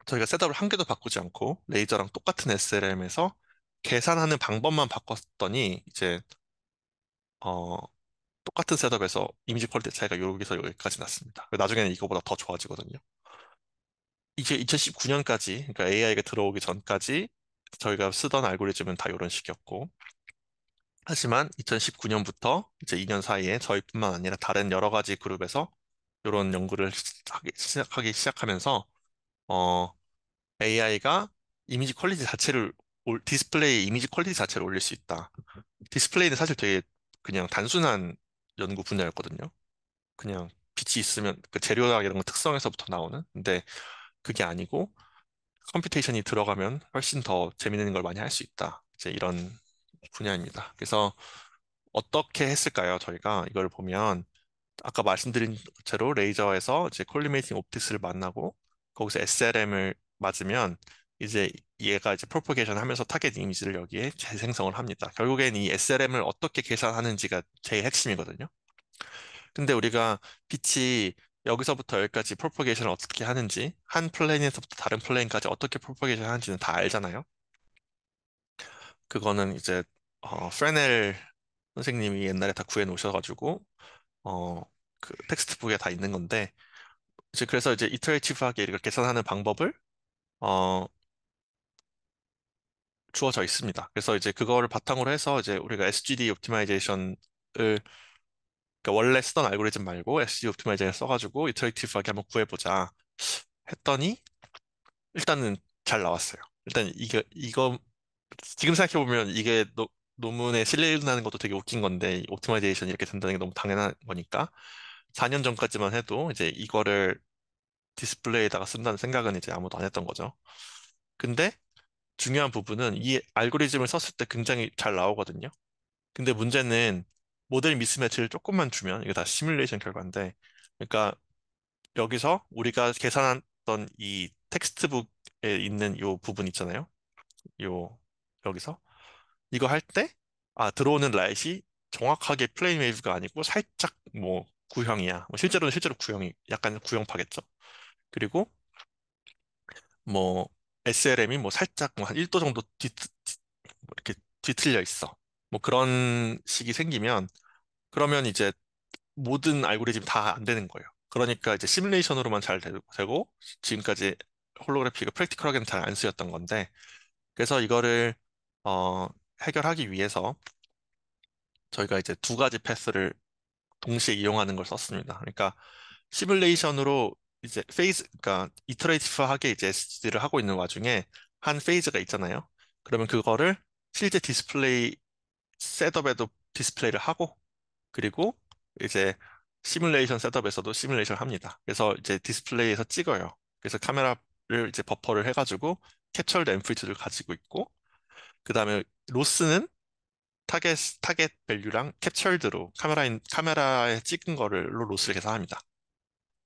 저희가 셋업을 한 개도 바꾸지 않고 레이저랑 똑같은 SLM에서 계산하는 방법만 바꿨더니 이제 어 똑같은 셋업에서 이미지 퀄리티 차이가 여기서 여기까지 났습니다. 나중에는 이거보다 더 좋아지거든요. 이게 2019년까지, 그러니까 AI가 들어오기 전까지 저희가 쓰던 알고리즘은 다 이런 식이었고, 하지만 2019년부터 이제 2년 사이에 저희뿐만 아니라 다른 여러 가지 그룹에서 이런 연구를 시작하기 시작하면서, AI가 이미지 퀄리티 자체를, 디스플레이 이미지 퀄리티 자체를 올릴 수 있다. 디스플레이는 사실 되게 그냥 단순한 연구 분야였거든요. 그냥 빛이 있으면 그 재료나 이런 거 특성에서부터 나오는. 근데 그게 아니고 컴퓨테이션이 들어가면 훨씬 더 재밌는 걸 많이 할 수 있다. 이제 이런 분야입니다. 그래서 어떻게 했을까요? 저희가 이걸 보면 아까 말씀드린 대로 레이저에서 이제 콜리메이팅 옵틱스를 만나고 거기서 SLM을 맞으면 이제 얘가 이제 프로포게이션 하면서 타겟 이미지를 여기에 재생성을 합니다. 결국엔 이 SLM을 어떻게 계산하는지가 제일 핵심이거든요. 근데 우리가 빛이 여기서부터 여기까지 프로포게이션을 어떻게 하는지 한 플레인에서부터 다른 플레인까지 어떻게 프로포게이션 하는지는 다 알잖아요. 그거는 이제 프레넬 선생님이 옛날에 다 구해 놓으셔가지고 어, 그 텍스트북에 다 있는 건데 이제 그래서 이제 이터레이티브하게 이걸 계산하는 방법을 어, 주어져 있습니다. 그래서 이제 그거를 바탕으로 해서 이제 우리가 SGD 옵티마이제이션을 그러니까 원래 쓰던 알고리즘 말고 SGD 옵티마이제이션 써가지고 이터레이티브하게 한번 구해보자 했더니 일단은 잘 나왔어요. 일단 이거 지금 생각해보면 이게 논문에 실리나는 것도 되게 웃긴 건데 옵티마이제이션이 이렇게 된다는 게 너무 당연한 거니까 4년 전까지만 해도 이제 이거를 디스플레이에다가 쓴다는 생각은 이제 아무도 안 했던 거죠. 근데 중요한 부분은 이 알고리즘을 썼을 때 굉장히 잘 나오거든요. 근데 문제는 모델 미스매치를 조금만 주면 이게 다 시뮬레이션 결과인데 그러니까 여기서 우리가 계산했던 이 텍스트북에 있는 요 부분 있잖아요. 요 여기서 이거 할 때 들어오는 라이트이 정확하게 플레인 웨이브가 아니고 살짝 뭐 구형이야. 뭐 실제로는 실제로 구형이 약간 구형파겠죠. 그리고 뭐 SLM이 뭐 살짝 뭐 한 1도 정도 뭐 이렇게 뒤틀려 있어. 뭐 그런 식이 생기면 그러면 이제 모든 알고리즘이 다 안 되는 거예요. 그러니까 이제 시뮬레이션으로만 잘 되고 지금까지 홀로그래피가 프랙티컬하게는 잘 안 쓰였던 건데 그래서 이거를 어, 해결하기 위해서 저희가 이제 두 가지 패스를 동시에 이용하는 걸 썼습니다. 그러니까 시뮬레이션으로 이제 그러니까 이터레이티브하게 이제 SGD를 하고 있는 와중에 한 페이즈가 있잖아요. 그러면 그거를 실제 디스플레이 셋업에도 디스플레이를 하고 그리고 이제 시뮬레이션 셋업에서도 시뮬레이션을 합니다. 그래서 이제 디스플레이에서 찍어요. 그래서 카메라를 이제 버퍼를 해가지고 캡처드 앰플리튜드를 가지고 있고 그 다음에 로스는 타겟 밸류랑 캡처드로 카메라에 찍은 거를로 로스를 계산합니다.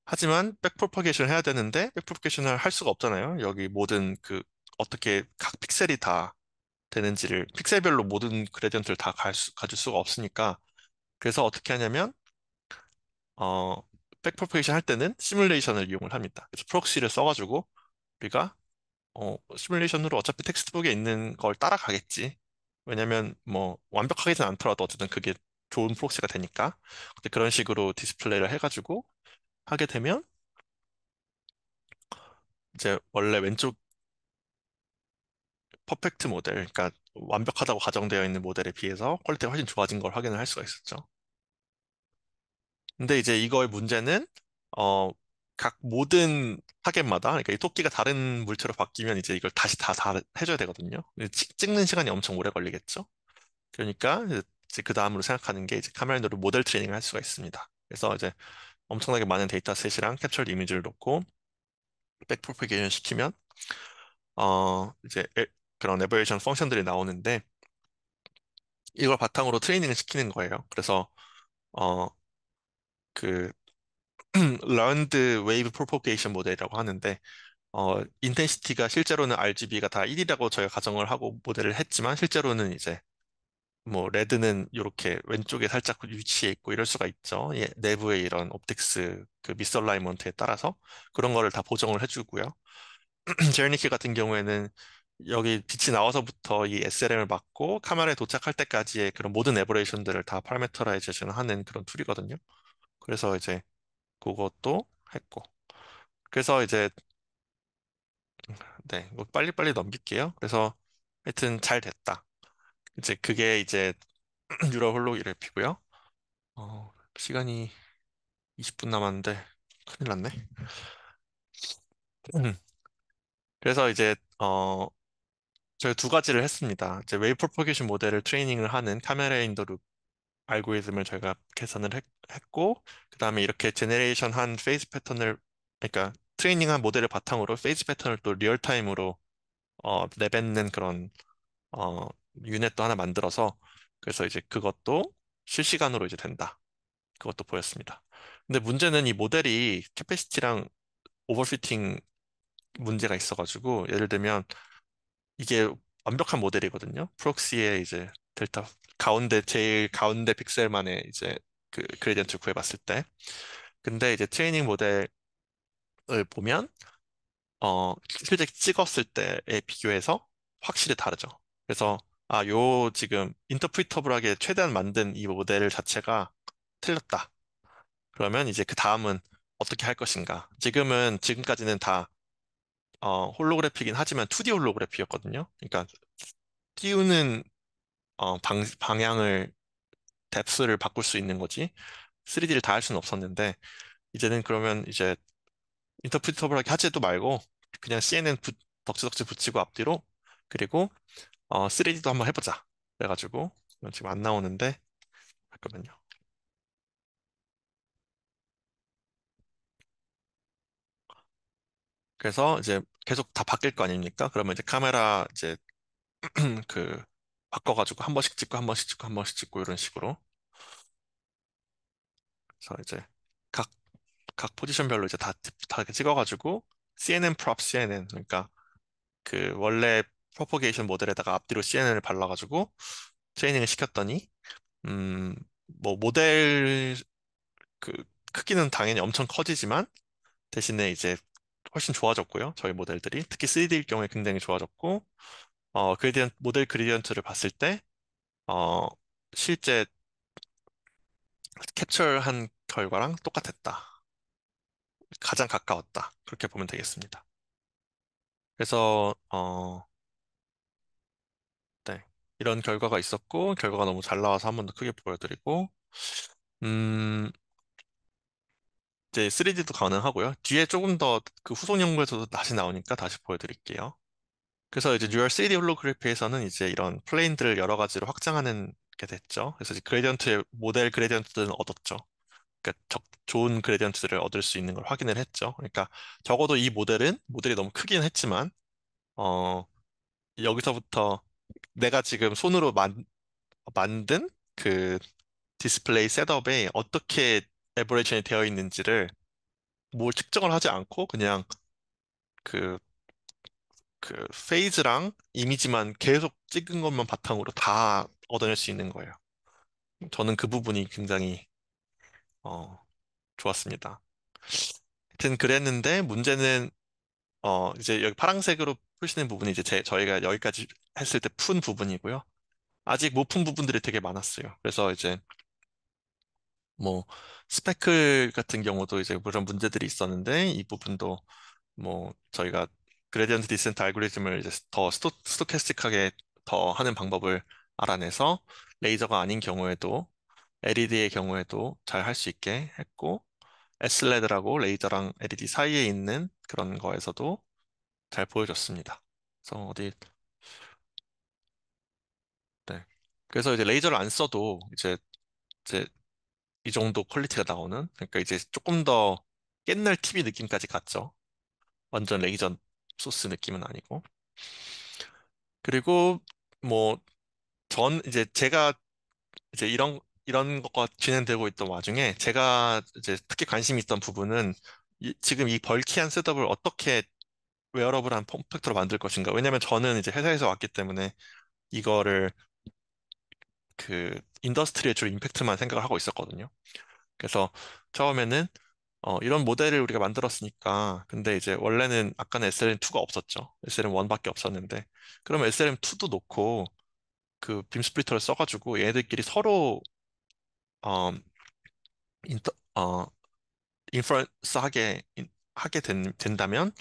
하지만 백프로퍼게이션 해야 되는데 백프로퍼게이션을 할 수가 없잖아요. 여기 모든 어떻게 각 픽셀이 다 되는지를 픽셀별로 모든 그레디언트를 다 가질 수가 없으니까 그래서 어떻게 하냐면 어 백프로퍼게이션 할 때는 시뮬레이션을 이용을 합니다. 그래서 프록시를 써가지고 우리가 시뮬레이션으로 어차피 텍스트북에 있는 걸 따라가겠지. 왜냐면 뭐 완벽하게는 않더라도 어쨌든 그게 좋은 프록시가 되니까. 근데 그런 식으로 디스플레이를 해가지고 하게 되면 이제 원래 왼쪽 퍼펙트 모델, 그러니까 완벽하다고 가정되어 있는 모델에 비해서 퀄리티가 훨씬 좋아진 걸 확인을 할 수가 있었죠. 근데 이제 이거의 문제는 어, 각 모든 타겟마다 그러니까 이 토끼가 다른 물체로 바뀌면 이제 이걸 다시 다 해줘야 되거든요. 찍는 시간이 엄청 오래 걸리겠죠. 그러니까 이제 그 다음으로 생각하는 게 이제 카메라로 모델 트레이닝을 할 수가 있습니다. 그래서 이제 엄청나게 많은 데이터셋이랑 캡처드 이미지를 놓고 백프로페게이션 시키면 이제 그런 에버레이션 펑션들이 나오는데 이걸 바탕으로 트레이닝을 시키는 거예요. 그래서 어, 그 learned wave propagation 모델이라고 하는데 인텐시티가 실제로는 RGB가 다 1이라고 저희가 가정을 하고 모델을 했지만 실제로는 이제 뭐 레드는 이렇게 왼쪽에 살짝 위치해 있고 이럴 수가 있죠. 예, 내부의 이런 옵틱스 그 미스얼라이먼트에 따라서 그런 거를 다 보정을 해주고요. 제르니키 같은 경우에는 여기 빛이 나와서부터 이 SLM을 막고 카메라에 도착할 때까지의 그런 모든 에버레이션들을 다 파라메터라이제이션 하는 그런 툴이거든요. 그래서 이제 그것도 했고. 그래서 이제 네, 이거 빨리빨리 넘길게요. 그래서 하여튼 잘 됐다. 이제 그게 이제 유럽 홀로그래피고요. 시간이 20분 남았는데 큰일 났네. 그래서 이제 저희 두 가지를 했습니다. 이제 웨이브 프로퍼게이션 모델을 트레이닝을 하는 카메라 인더 룹 알고리즘을 저희가 계산을 했고 그다음에 이렇게 제네레이션 한 페이스 패턴을 그러니까 트레이닝한 모델을 바탕으로 페이스 패턴을 또 리얼타임으로 내뱉는 그런 어 유닛도 하나 만들어서 그래서 이제 그것도 실시간으로 이제 된다. 그것도 보였습니다. 근데 문제는 이 모델이 캐패시티랑 오버피팅 문제가 있어가지고 예를 들면 이게 완벽한 모델이거든요. 프록시의 이제 델타 제일 가운데 픽셀만의 이제 그 그레디언트를 구해봤을 때. 근데 이제 트레이닝 모델을 보면 실제 찍었을 때에 비교해서 확실히 다르죠. 그래서 요 지금 인터프리터블하게 최대한 만든 이 모델 자체가 틀렸다. 그러면 이제 그 다음은 어떻게 할 것인가? 지금까지는 다 홀로그래피긴 하지만 2D 홀로그래피였거든요. 그러니까 띄우는 방향을 뎁스를 바꿀 수 있는 거지 3D를 다 할 수는 없었는데 이제는 그러면 이제 인터프리터블하게 하지도 말고 그냥 CNN 덕지덕지 붙이고 앞뒤로 그리고 3D도 한번 해보자. 그래가지고 이건 지금 안 나오는데 잠깐만요. 그래서 이제 계속 다 바뀔 거 아닙니까? 그러면 이제 카메라 이제 그 바꿔가지고 한 번씩 찍고 한 번씩 찍고 한 번씩 찍고 이런 식으로 그래서 이제 각 각 포지션별로 이제 다 이렇게 찍어가지고 CNN prop CNN 그러니까 그 원래 프로포게이션 모델에다가 앞뒤로 CNN을 발라가지고 트레이닝을 시켰더니 음 뭐 모델 그 크기는 당연히 엄청 커지지만 대신에 이제 훨씬 좋아졌고요. 저희 모델들이 특히 3D일 경우에 굉장히 좋아졌고 모델 그레디언트를 봤을 때 어, 실제 캡처한 결과랑 똑같았다. 가장 가까웠다. 그렇게 보면 되겠습니다. 그래서 네. 이런 결과가 있었고 결과가 너무 잘 나와서 한 번 더 크게 보여드리고 음, 이제 3D도 가능하고요. 뒤에 조금 더 그 후속 연구에서도 다시 나오니까 다시 보여드릴게요. 그래서 이제 뉴럴 3D 홀로그래피에서는 이제 이런 플레인들을 여러 가지로 확장하는 게 됐죠. 그래서 이제 모델 그레디언트들은 얻었죠. 그러니까 좋은 그레디언트들을 얻을 수 있는 걸 확인을 했죠. 그러니까 적어도 이 모델이 너무 크긴 했지만 어, 여기서부터 내가 지금 손으로 만든 그 디스플레이 셋업에 어떻게 에버레이션이 되어 있는지를 뭘 측정을 하지 않고 그냥 그, 그 페이즈랑 이미지만 계속 찍은 것만 바탕으로 다 얻어낼 수 있는 거예요. 저는 그 부분이 굉장히 어, 좋았습니다. 하여튼 그랬는데 문제는 이제 여기 파란색으로 표시된 부분이 이제 저희가 여기까지 했을 때 푼 부분이고요. 아직 못 푼 부분들이 되게 많았어요. 그래서 이제 뭐 스페클 같은 경우도 이제 그런 문제들이 있었는데 이 부분도 뭐 저희가 그레디언트 디센트 알고리즘을 이제 더 스토캐스틱하게 더 하는 방법을 알아내서 레이저가 아닌 경우에도 LED의 경우에도 잘 할 수 있게 했고 S레드라고 레이저랑 LED 사이에 있는 그런 거에서도 잘 보여줬습니다. 그래서 네. 그래서 이제 레이저를 안 써도 이제 이 정도 퀄리티가 나오는 그러니까 이제 조금 더 옛날 TV 느낌까지 갔죠. 완전 레이저 소스 느낌은 아니고. 그리고 뭐 이제 제가 이제 이런 것과 진행되고 있던 와중에 제가 이제 특히 관심 있던 부분은 지금 이 벌키한 셋업을 어떻게 웨어러블한 폼팩터로 만들 것인가. 왜냐면 저는 이제 회사에서 왔기 때문에 이거를 그 인더스트리에 주로 임팩트만 생각을 하고 있었거든요. 그래서 처음에는 이런 모델을 우리가 만들었으니까 근데 이제 원래는 아까는 SLM2가 없었죠. SLM1밖에 없었는데 그러면 SLM2도 놓고 그 빔 스플리터를 써가지고 얘네들끼리 서로 어, 인터, 어, 인퍼런스 하게 된다면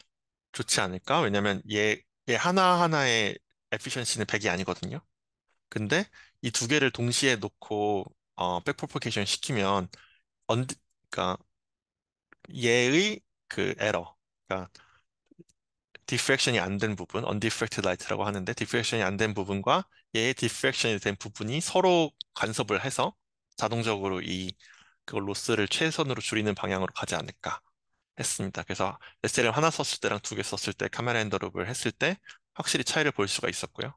좋지 않을까? 왜냐면 얘 하나하나의 에피션시는 100이 아니거든요. 근데 이 두 개를 동시에 놓고 백프로포게이션 시키면 언, 그러니까 얘의 그 에러, 그러니까 디프렉션이 안 된 부분, undiffracted light라고 하는데 디프렉션이 안 된 부분과 얘의 디프렉션이 된 부분이 서로 간섭을 해서 자동적으로 이 그걸 로스를 최선으로 줄이는 방향으로 가지 않을까 했습니다. 그래서 SLM 하나 썼을 때랑 두 개 썼을 때 카메라 엔더룹을 했을 때 확실히 차이를 볼 수가 있었고요.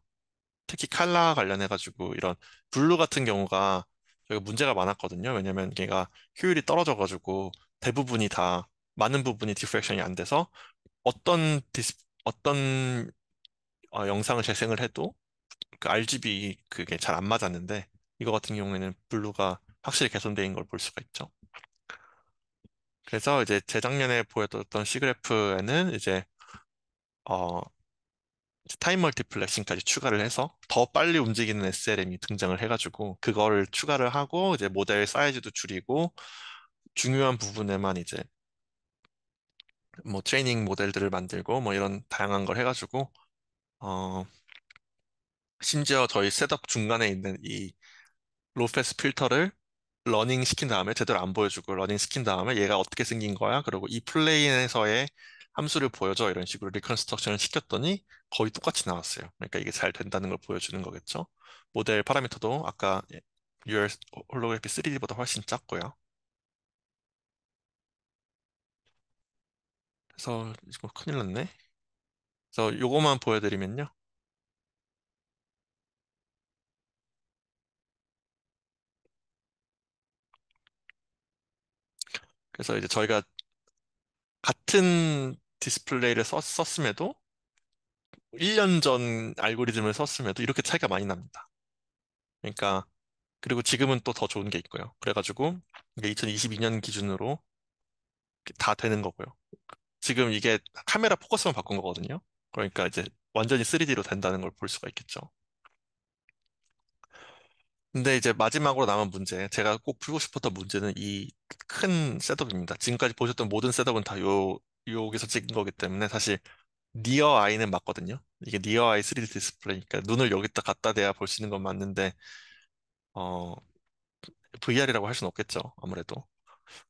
특히 칼라 관련해가지고 이런 블루 같은 경우가 저희가 문제가 많았거든요. 왜냐면 얘가 효율이 떨어져가지고 대부분이 다 많은 부분이 디프렉션이 안 돼서 어떤 영상을 재생을 해도 그 RGB 그게 잘 안 맞았는데 이거 같은 경우에는 블루가 확실히 개선된 걸 볼 수가 있죠. 그래서 이제 재작년에 보여줬던 C그래프에는 어, 이제 타임 멀티플렉싱까지 추가를 해서 더 빨리 움직이는 SLM이 등장을 해가지고 그거를 추가를 하고 이제 모델 사이즈도 줄이고 중요한 부분에만 이제 뭐 트레이닝 모델들을 만들고 뭐 이런 다양한 걸 해가지고 어, 심지어 저희 셋업 중간에 있는 이 로패스 필터를 러닝 시킨 다음에 제대로 안 보여주고 러닝 시킨 다음에 얘가 어떻게 생긴 거야? 그리고 이 플레인에서의 함수를 보여줘 이런 식으로 리컨스트럭션을 시켰더니 거의 똑같이 나왔어요. 그러니까 이게 잘 된다는 걸 보여주는 거겠죠. 모델 파라미터도 아까 UR 홀로그래피 3D보다 훨씬 작고요. 그래서 이거 큰일 났네. 그래서 요거만 보여드리면요. 그래서 이제 저희가 같은 디스플레이를 썼음에도 1년 전 알고리즘을 썼음에도 이렇게 차이가 많이 납니다. 그러니까 그리고 지금은 또 더 좋은 게 있고요. 그래가지고 이게 2022년 기준으로 다 되는 거고요. 지금 이게 카메라 포커스만 바꾼 거거든요. 그러니까 이제 완전히 3D로 된다는 걸 볼 수가 있겠죠. 근데 이제 마지막으로 남은 문제, 제가 꼭 풀고 싶었던 문제는 이 큰 셋업입니다. 지금까지 보셨던 모든 셋업은 다 여기서 찍은 거기 때문에 사실 니어 아이는 맞거든요. 이게 니어 아이 3D 디스플레이니까 눈을 여기다 갖다 대야 볼 수 있는 건 맞는데 어, VR이라고 할 수는 없겠죠. 아무래도.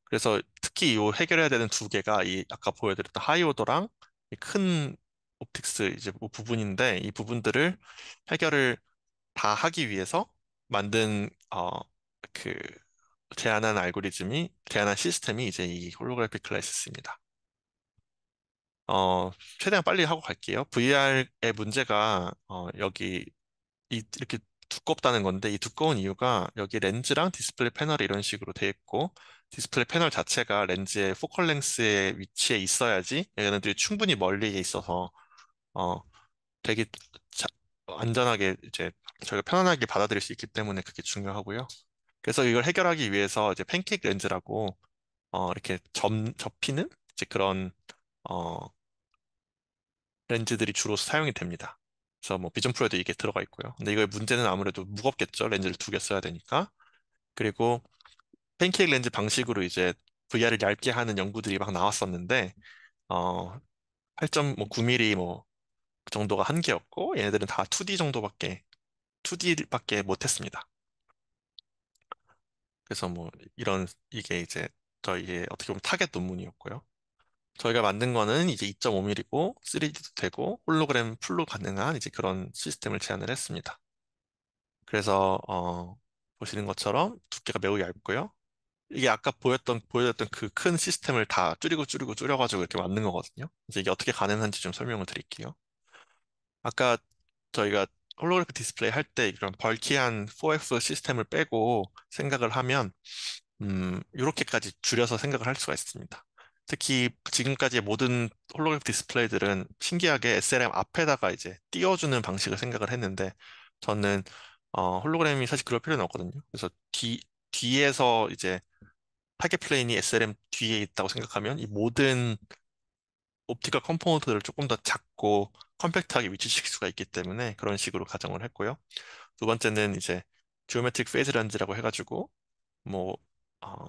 그래서 특히 요 해결해야 되는 두 개가 이 아까 보여드렸던 하이오더랑 이 큰 옵틱스 이제 뭐 부분인데 이 부분들을 해결을 다 하기 위해서 만든 그 제안한 시스템이 이제 이 홀로그래픽 클래스입니다. 최대한 빨리 하고 갈게요. VR의 문제가 여기 이렇게 두껍다는 건데 이 두꺼운 이유가 여기 렌즈랑 디스플레이 패널이 이런 식으로 돼 있고 디스플레이 패널 자체가 렌즈의 포컬 랭스의 위치에 있어야지 얘네들이 충분히 멀리에 있어서 어 되게 자- 안전하게 이제 저희가 편안하게 받아들일 수 있기 때문에 그게 중요하고요. 그래서 이걸 해결하기 위해서 이제 팬케이크 렌즈라고 이렇게 접히는 이제 그런 어 렌즈들이 주로 사용이 됩니다. 그래서 뭐 비전 프로에도 이게 들어가 있고요. 근데 이거의 문제는 아무래도 무겁겠죠. 렌즈를 두 개 써야 되니까. 그리고 팬케이크 렌즈 방식으로 이제 VR을 얇게 하는 연구들이 막 나왔었는데 어 8.9mm 그 정도가 한계였고 얘네들은 다 2D밖에 못했습니다. 그래서 뭐 이런 이게 이제 저희의 어떻게 보면 타겟 논문이었고요. 저희가 만든 거는 이제 2.5mm고 3D도 되고 홀로그램 풀로 가능한 이제 그런 시스템을 제안을 했습니다. 그래서 보시는 것처럼 두께가 매우 얇고요. 이게 아까 보여줬던 그 큰 시스템을 다 줄이고 줄여가지고 이렇게 만든 거거든요. 이제 이게 어떻게 가능한지 좀 설명을 드릴게요. 아까 저희가 홀로그래픽 디스플레이 할 때 이런 벌키한 4F 시스템을 빼고 생각을 하면 이렇게까지 줄여서 생각을 할 수가 있습니다. 특히 지금까지의 모든 홀로그래픽 디스플레이들은 신기하게 SLM 앞에다가 이제 띄워주는 방식을 생각을 했는데 저는 홀로그램이 사실 그럴 필요는 없거든요. 그래서 뒤에서 이제 타겟 플레인이 SLM 뒤에 있다고 생각하면 이 모든 옵티컬 컴포넌트들을 조금 더 작고 컴팩트하게 위치시킬 수가 있기 때문에 그런 식으로 가정을 했고요. 두 번째는 이제 지오메트릭 페이즈 렌즈라고 해가지고 뭐 어,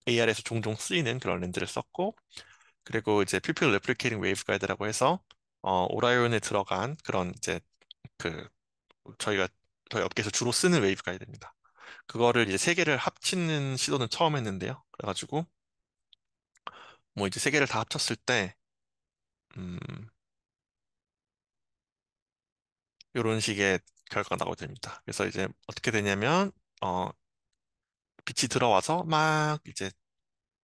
AR에서 종종 쓰이는 그런 렌즈를 썼고 그리고 이제 퓨필 레플리케이팅 웨이브 가이드라고 해서 오라이온에 들어간 그런 이제 그 저희가 저희 업계에서 주로 쓰는 웨이브 가이드입니다. 그거를 이제 세 개를 합치는 시도는 처음 했는데요. 그래가지고 뭐 이제 세 개를 다 합쳤을 때 음, 이런 식의 결과가 나오게 됩니다. 그래서 이제 어떻게 되냐면 어, 빛이 들어와서 막 이제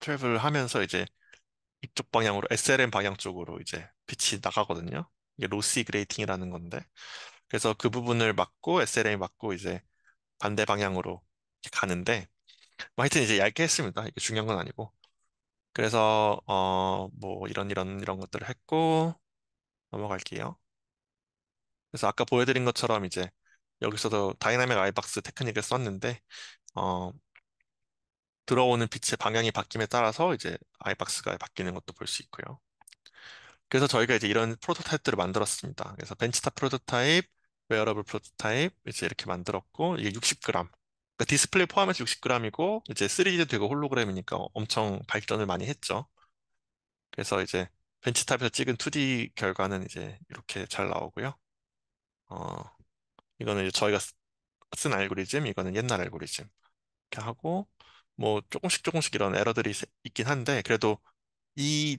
트래블 하면서 이제 이쪽 방향으로 SLM 방향 쪽으로 이제 빛이 나가거든요. 이게 로시 그레이팅이라는 건데 그래서 그 부분을 막고 SLM이 막고 이제 반대 방향으로 이렇게 가는데 뭐 하여튼 이제 얇게 했습니다. 이게 중요한 건 아니고 그래서 뭐 이런 것들을 했고 넘어갈게요. 그래서 아까 보여드린 것처럼 이제 여기서도 다이나믹 아이박스 테크닉을 썼는데 어, 들어오는 빛의 방향이 바뀜에 따라서 이제 아이박스가 바뀌는 것도 볼 수 있고요. 그래서 저희가 이제 이런 프로토타입들을 만들었습니다. 그래서 벤치탑 프로토타입, 웨어러블 프로토타입 이제 이렇게 만들었고 이게 60g. 그러니까 디스플레이 포함해서 60g이고 이제 3D도 되고 홀로그램이니까 엄청 발전을 많이 했죠. 그래서 이제 벤치탑에서 찍은 2D 결과는 이제 이렇게 잘 나오고요. 어, 이거는 이제 저희가 쓴 알고리즘, 이거는 옛날 알고리즘 이렇게 하고 뭐 조금씩 이런 에러들이 있긴 한데 그래도 이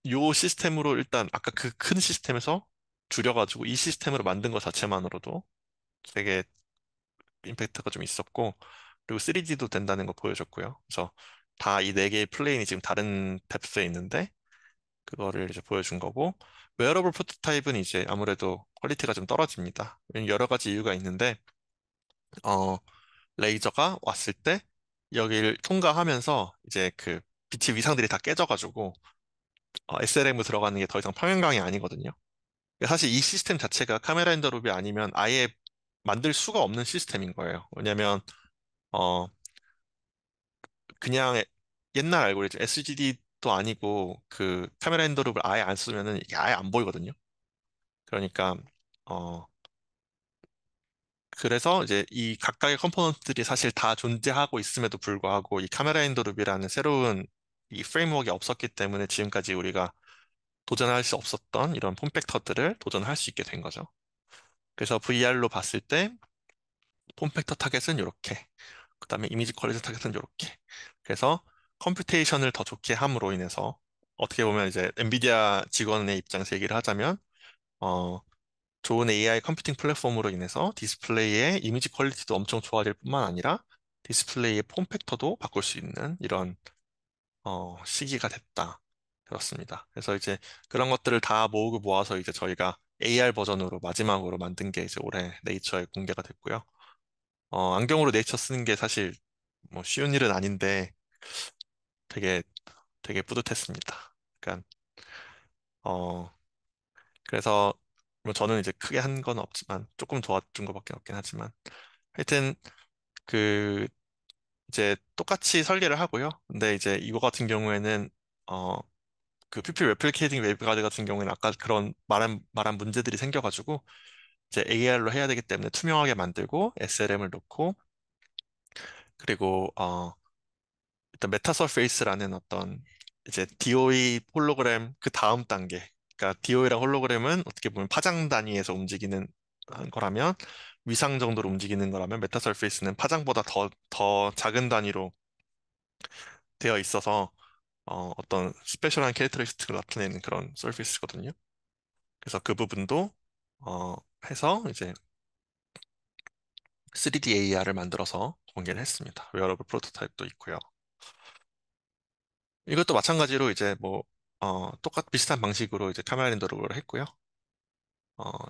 요 시스템으로 일단 아까 그 큰 시스템에서 줄여가지고 이 시스템으로 만든 것 자체만으로도 되게 임팩트가 좀 있었고 그리고 3D도 된다는 거 보여줬고요. 그래서 다 이 네 개의 플레인이 지금 다른 뎁스에 있는데 그거를 이제 보여준 거고 웨어러블 프로토타입은 이제 아무래도 퀄리티가 좀 떨어집니다. 여러 가지 이유가 있는데 어 레이저가 왔을 때 여기를 통과하면서 이제 그 빛의 위상들이 다 깨져가지고 SLM으로 들어가는 게 더 이상 평행강이 아니거든요. 사실 이 시스템 자체가 카메라 엔더루비 아니면 아예 만들 수가 없는 시스템인 거예요. 왜냐면 어 그냥 옛날 알고리즘 SGD도 아니고 그 카메라 엔더루비를 아예 안 쓰면은 이게 아예 안 보이거든요. 그러니까 어 그래서 이제 이 각각의 컴포넌트들이 사실 다 존재하고 있음에도 불구하고 이 카메라 엔더루비라는 새로운 이 프레임워크가 없었기 때문에 지금까지 우리가 도전할 수 없었던 이런 폼팩터들을 도전할 수 있게 된 거죠. 그래서 VR로 봤을 때 폼팩터 타겟은 이렇게, 그다음에 이미지 퀄리티 타겟은 이렇게. 그래서 컴퓨테이션을 더 좋게 함으로 인해서 어떻게 보면 이제 엔비디아 직원의 입장에서 얘기를 하자면 어, 좋은 AI 컴퓨팅 플랫폼으로 인해서 디스플레이의 이미지 퀄리티도 엄청 좋아질 뿐만 아니라 디스플레이의 폼팩터도 바꿀 수 있는 이런 시기가 됐다. 그렇습니다. 그래서 이제 그런 것들을 다 모으고 모아서 이제 저희가 AR 버전으로 마지막으로 만든 게 이제 올해 네이처에 공개가 됐고요. 안경으로 네이처 쓰는 게 사실 뭐 쉬운 일은 아닌데 되게 되게 뿌듯했습니다. 그러니까 어 그래서 뭐 저는 이제 크게 한 건 없지만 조금 도와준 것밖에 없긴 하지만 하여튼 그 이제 똑같이 설계를 하고요. 근데 이제 이거 같은 경우에는 어 그 PP 레플리케이팅 웨이브가드 같은 경우에는 아까 그런 말한 문제들이 생겨가지고 이제 AR로 해야 되기 때문에 투명하게 만들고 SLM을 넣고 그리고 일단 메타 서페이스라는 어떤 이제 DOE 홀로그램 그 다음 단계. 그러니까 DOE랑 홀로그램은 어떻게 보면 파장 단위에서 움직이는 거라면 위상 정도로 움직이는 거라면 메타 서페이스는 파장보다 더 작은 단위로 되어 있어서 어떤 스페셜한 캐릭터리스틱을 나타내는 그런 서페이스거든요. 그래서 그 부분도 어, 해서 이제 3D AR을 만들어서 공개를 했습니다. 웨어러블 프로토타입도 있고요. 이것도 마찬가지로 이제 뭐 비슷한 방식으로 이제 카메라 렌더링을 했고요.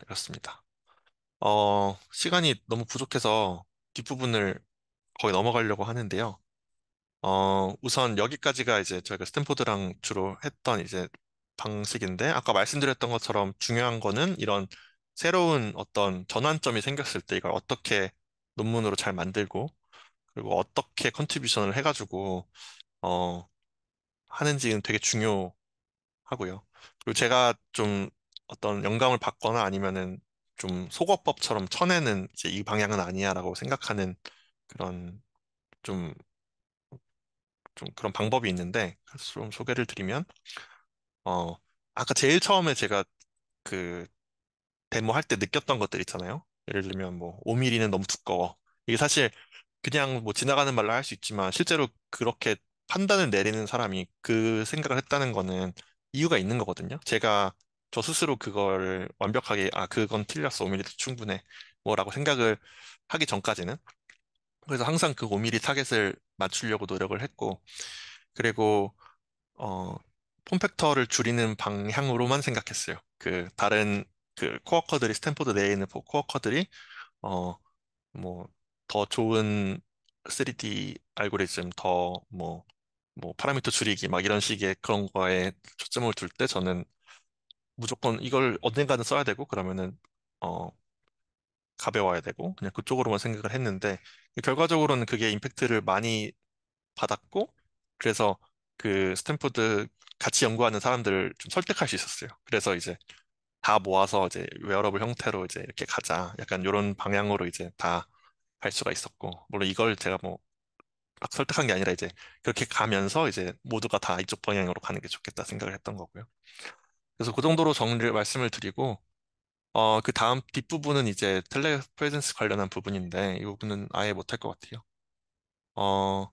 이렇습니다. 시간이 너무 부족해서 뒷부분을 거의 넘어가려고 하는데요. 우선 여기까지가 이제 저희가 스탠포드랑 주로 했던 이제 방식인데, 아까 말씀드렸던 것처럼 중요한 거는 이런 새로운 어떤 전환점이 생겼을 때 이걸 어떻게 논문으로 잘 만들고, 그리고 어떻게 컨트리뷰션을 해가지고, 어, 하는지는 되게 중요하고요. 그리고 제가 좀 어떤 영감을 받거나 아니면은 좀 속어법처럼 쳐내는 이제 이 방향은 아니야라고 생각하는 그런 좀, 좀 그런 방법이 있는데, 좀 소개를 드리면, 어, 아까 제일 처음에 제가 그 데모 할 때 느꼈던 것들 있잖아요. 예를 들면 뭐 5mm는 너무 두꺼워. 이게 사실 그냥 뭐 지나가는 말로 할 수 있지만 실제로 그렇게 판단을 내리는 사람이 그 생각을 했다는 거는 이유가 있는 거거든요. 제가 저 스스로 그걸 완벽하게 그건 틀렸어. 5mm도 충분해. 뭐라고 생각을 하기 전까지는. 그래서 항상 그 5mm 타겟을 맞추려고 노력을 했고 그리고 어, 폼팩터를 줄이는 방향으로만 생각했어요. 그 다른 그 코어커들이 스탠포드 내에 있는 코어커들이 어, 뭐 더 좋은 3D 알고리즘 뭐 파라미터 줄이기 막 이런 식의 그런 거에 초점을 둘 때 저는 무조건 이걸 언젠가는 써야 되고 그러면은 어, 가벼워야 되고 그냥 그쪽으로만 생각을 했는데 결과적으로는 그게 임팩트를 많이 받았고 그래서 그 스탠포드 같이 연구하는 사람들을 좀 설득할 수 있었어요. 그래서 이제 다 모아서 이제 웨어러블 형태로 이제 이렇게 가자. 약간 이런 방향으로 이제 다 갈 수가 있었고 물론 이걸 제가 뭐 막 설득한 게 아니라 이제 그렇게 가면서 이제 모두가 다 이쪽 방향으로 가는 게 좋겠다 생각을 했던 거고요. 그래서 그 정도로 정리를 말씀을 드리고 그 다음 뒷부분은 이제 텔레 프레젠스 관련한 부분인데 이 부분은 아예 못할 것 같아요. 어,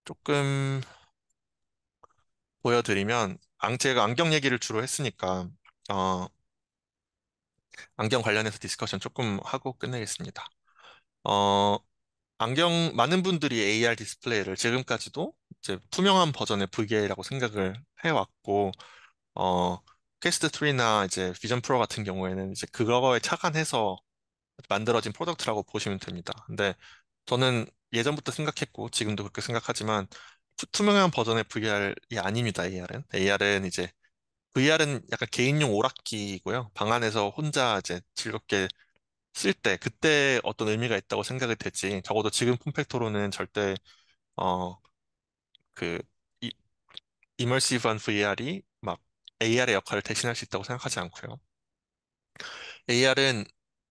조금 보여드리면 제가 안경 얘기를 주로 했으니까 어, 안경 관련해서 디스커션 조금 하고 끝내겠습니다. 어, 많은 분들이 AR 디스플레이를 지금까지도 이제 투명한 버전의 VGA라고 생각을 해왔고, 어, 퀘스트 3나 이제 비전 프로 같은 경우에는 이제 그거에 착안해서 만들어진 프로덕트라고 보시면 됩니다. 근데 저는 예전부터 생각했고, 지금도 그렇게 생각하지만, 투명한 버전의 VR이 아닙니다, AR은. AR은 이제 VR은 약간 개인용 오락기고요. 방 안에서 혼자 이제 즐겁게 쓸 때, 그때 어떤 의미가 있다고 생각이 되지. 적어도 지금 폼팩토로는 절대, 어, 그, 이, 이머시브한 VR이 막 AR의 역할을 대신할 수 있다고 생각하지 않고요. AR은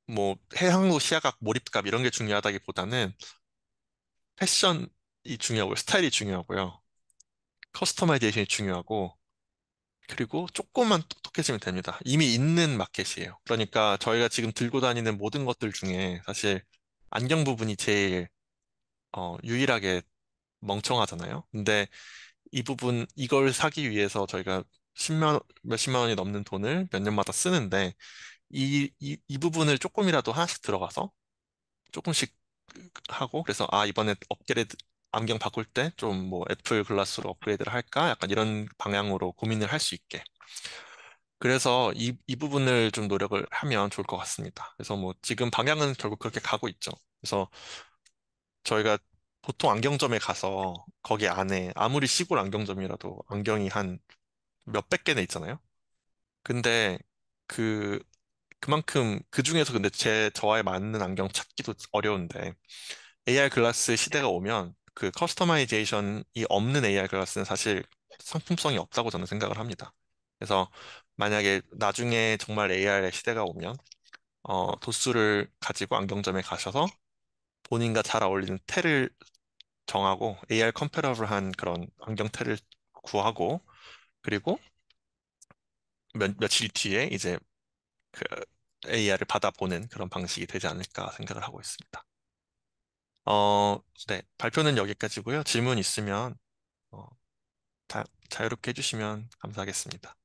뭐 해상도 시야각, 몰입감 이런 게 중요하다기보다는 패션이 중요하고요. 스타일이 중요하고요. 커스터마이제이션이 중요하고, 그리고 조금만 똑똑해지면 됩니다. 이미 있는 마켓이에요. 그러니까 저희가 지금 들고 다니는 모든 것들 중에 사실 안경 부분이 제일 유일하게 멍청하잖아요. 근데 이걸 사기 위해서 저희가 몇십만 원이 넘는 돈을 몇 년마다 쓰는데, 이 부분을 조금이라도 하나씩 들어가서 조금씩 하고, 그래서, 이번에 안경 바꿀 때 좀 뭐 애플 글라스로 업그레이드를 할까? 약간 이런 방향으로 고민을 할 수 있게. 그래서 이 부분을 좀 노력을 하면 좋을 것 같습니다. 그래서 뭐 지금 방향은 결국 그렇게 가고 있죠. 그래서 저희가 보통 안경점에 가서 거기 안에 아무리 시골 안경점이라도 안경이 한 몇백 개나 있잖아요. 근데 그 그만큼 그 중에서 근데 저와에 맞는 안경 찾기도 어려운데 AR 글라스 시대가 오면 그 커스터마이제이션이 없는 AR 글라스는 사실 상품성이 없다고 저는 생각을 합니다. 그래서 만약에 나중에 정말 AR의 시대가 오면 도수를 가지고 안경점에 가셔서 본인과 잘 어울리는 텔을 정하고 AR 컴패러블한 그런 안경 텔을 구하고 그리고 며칠 뒤에 이제 그 AR을 받아보는 그런 방식이 되지 않을까 생각을 하고 있습니다. 네, 발표는 여기까지고요. 질문 있으면 어, 자유롭게 해주시면 감사하겠습니다.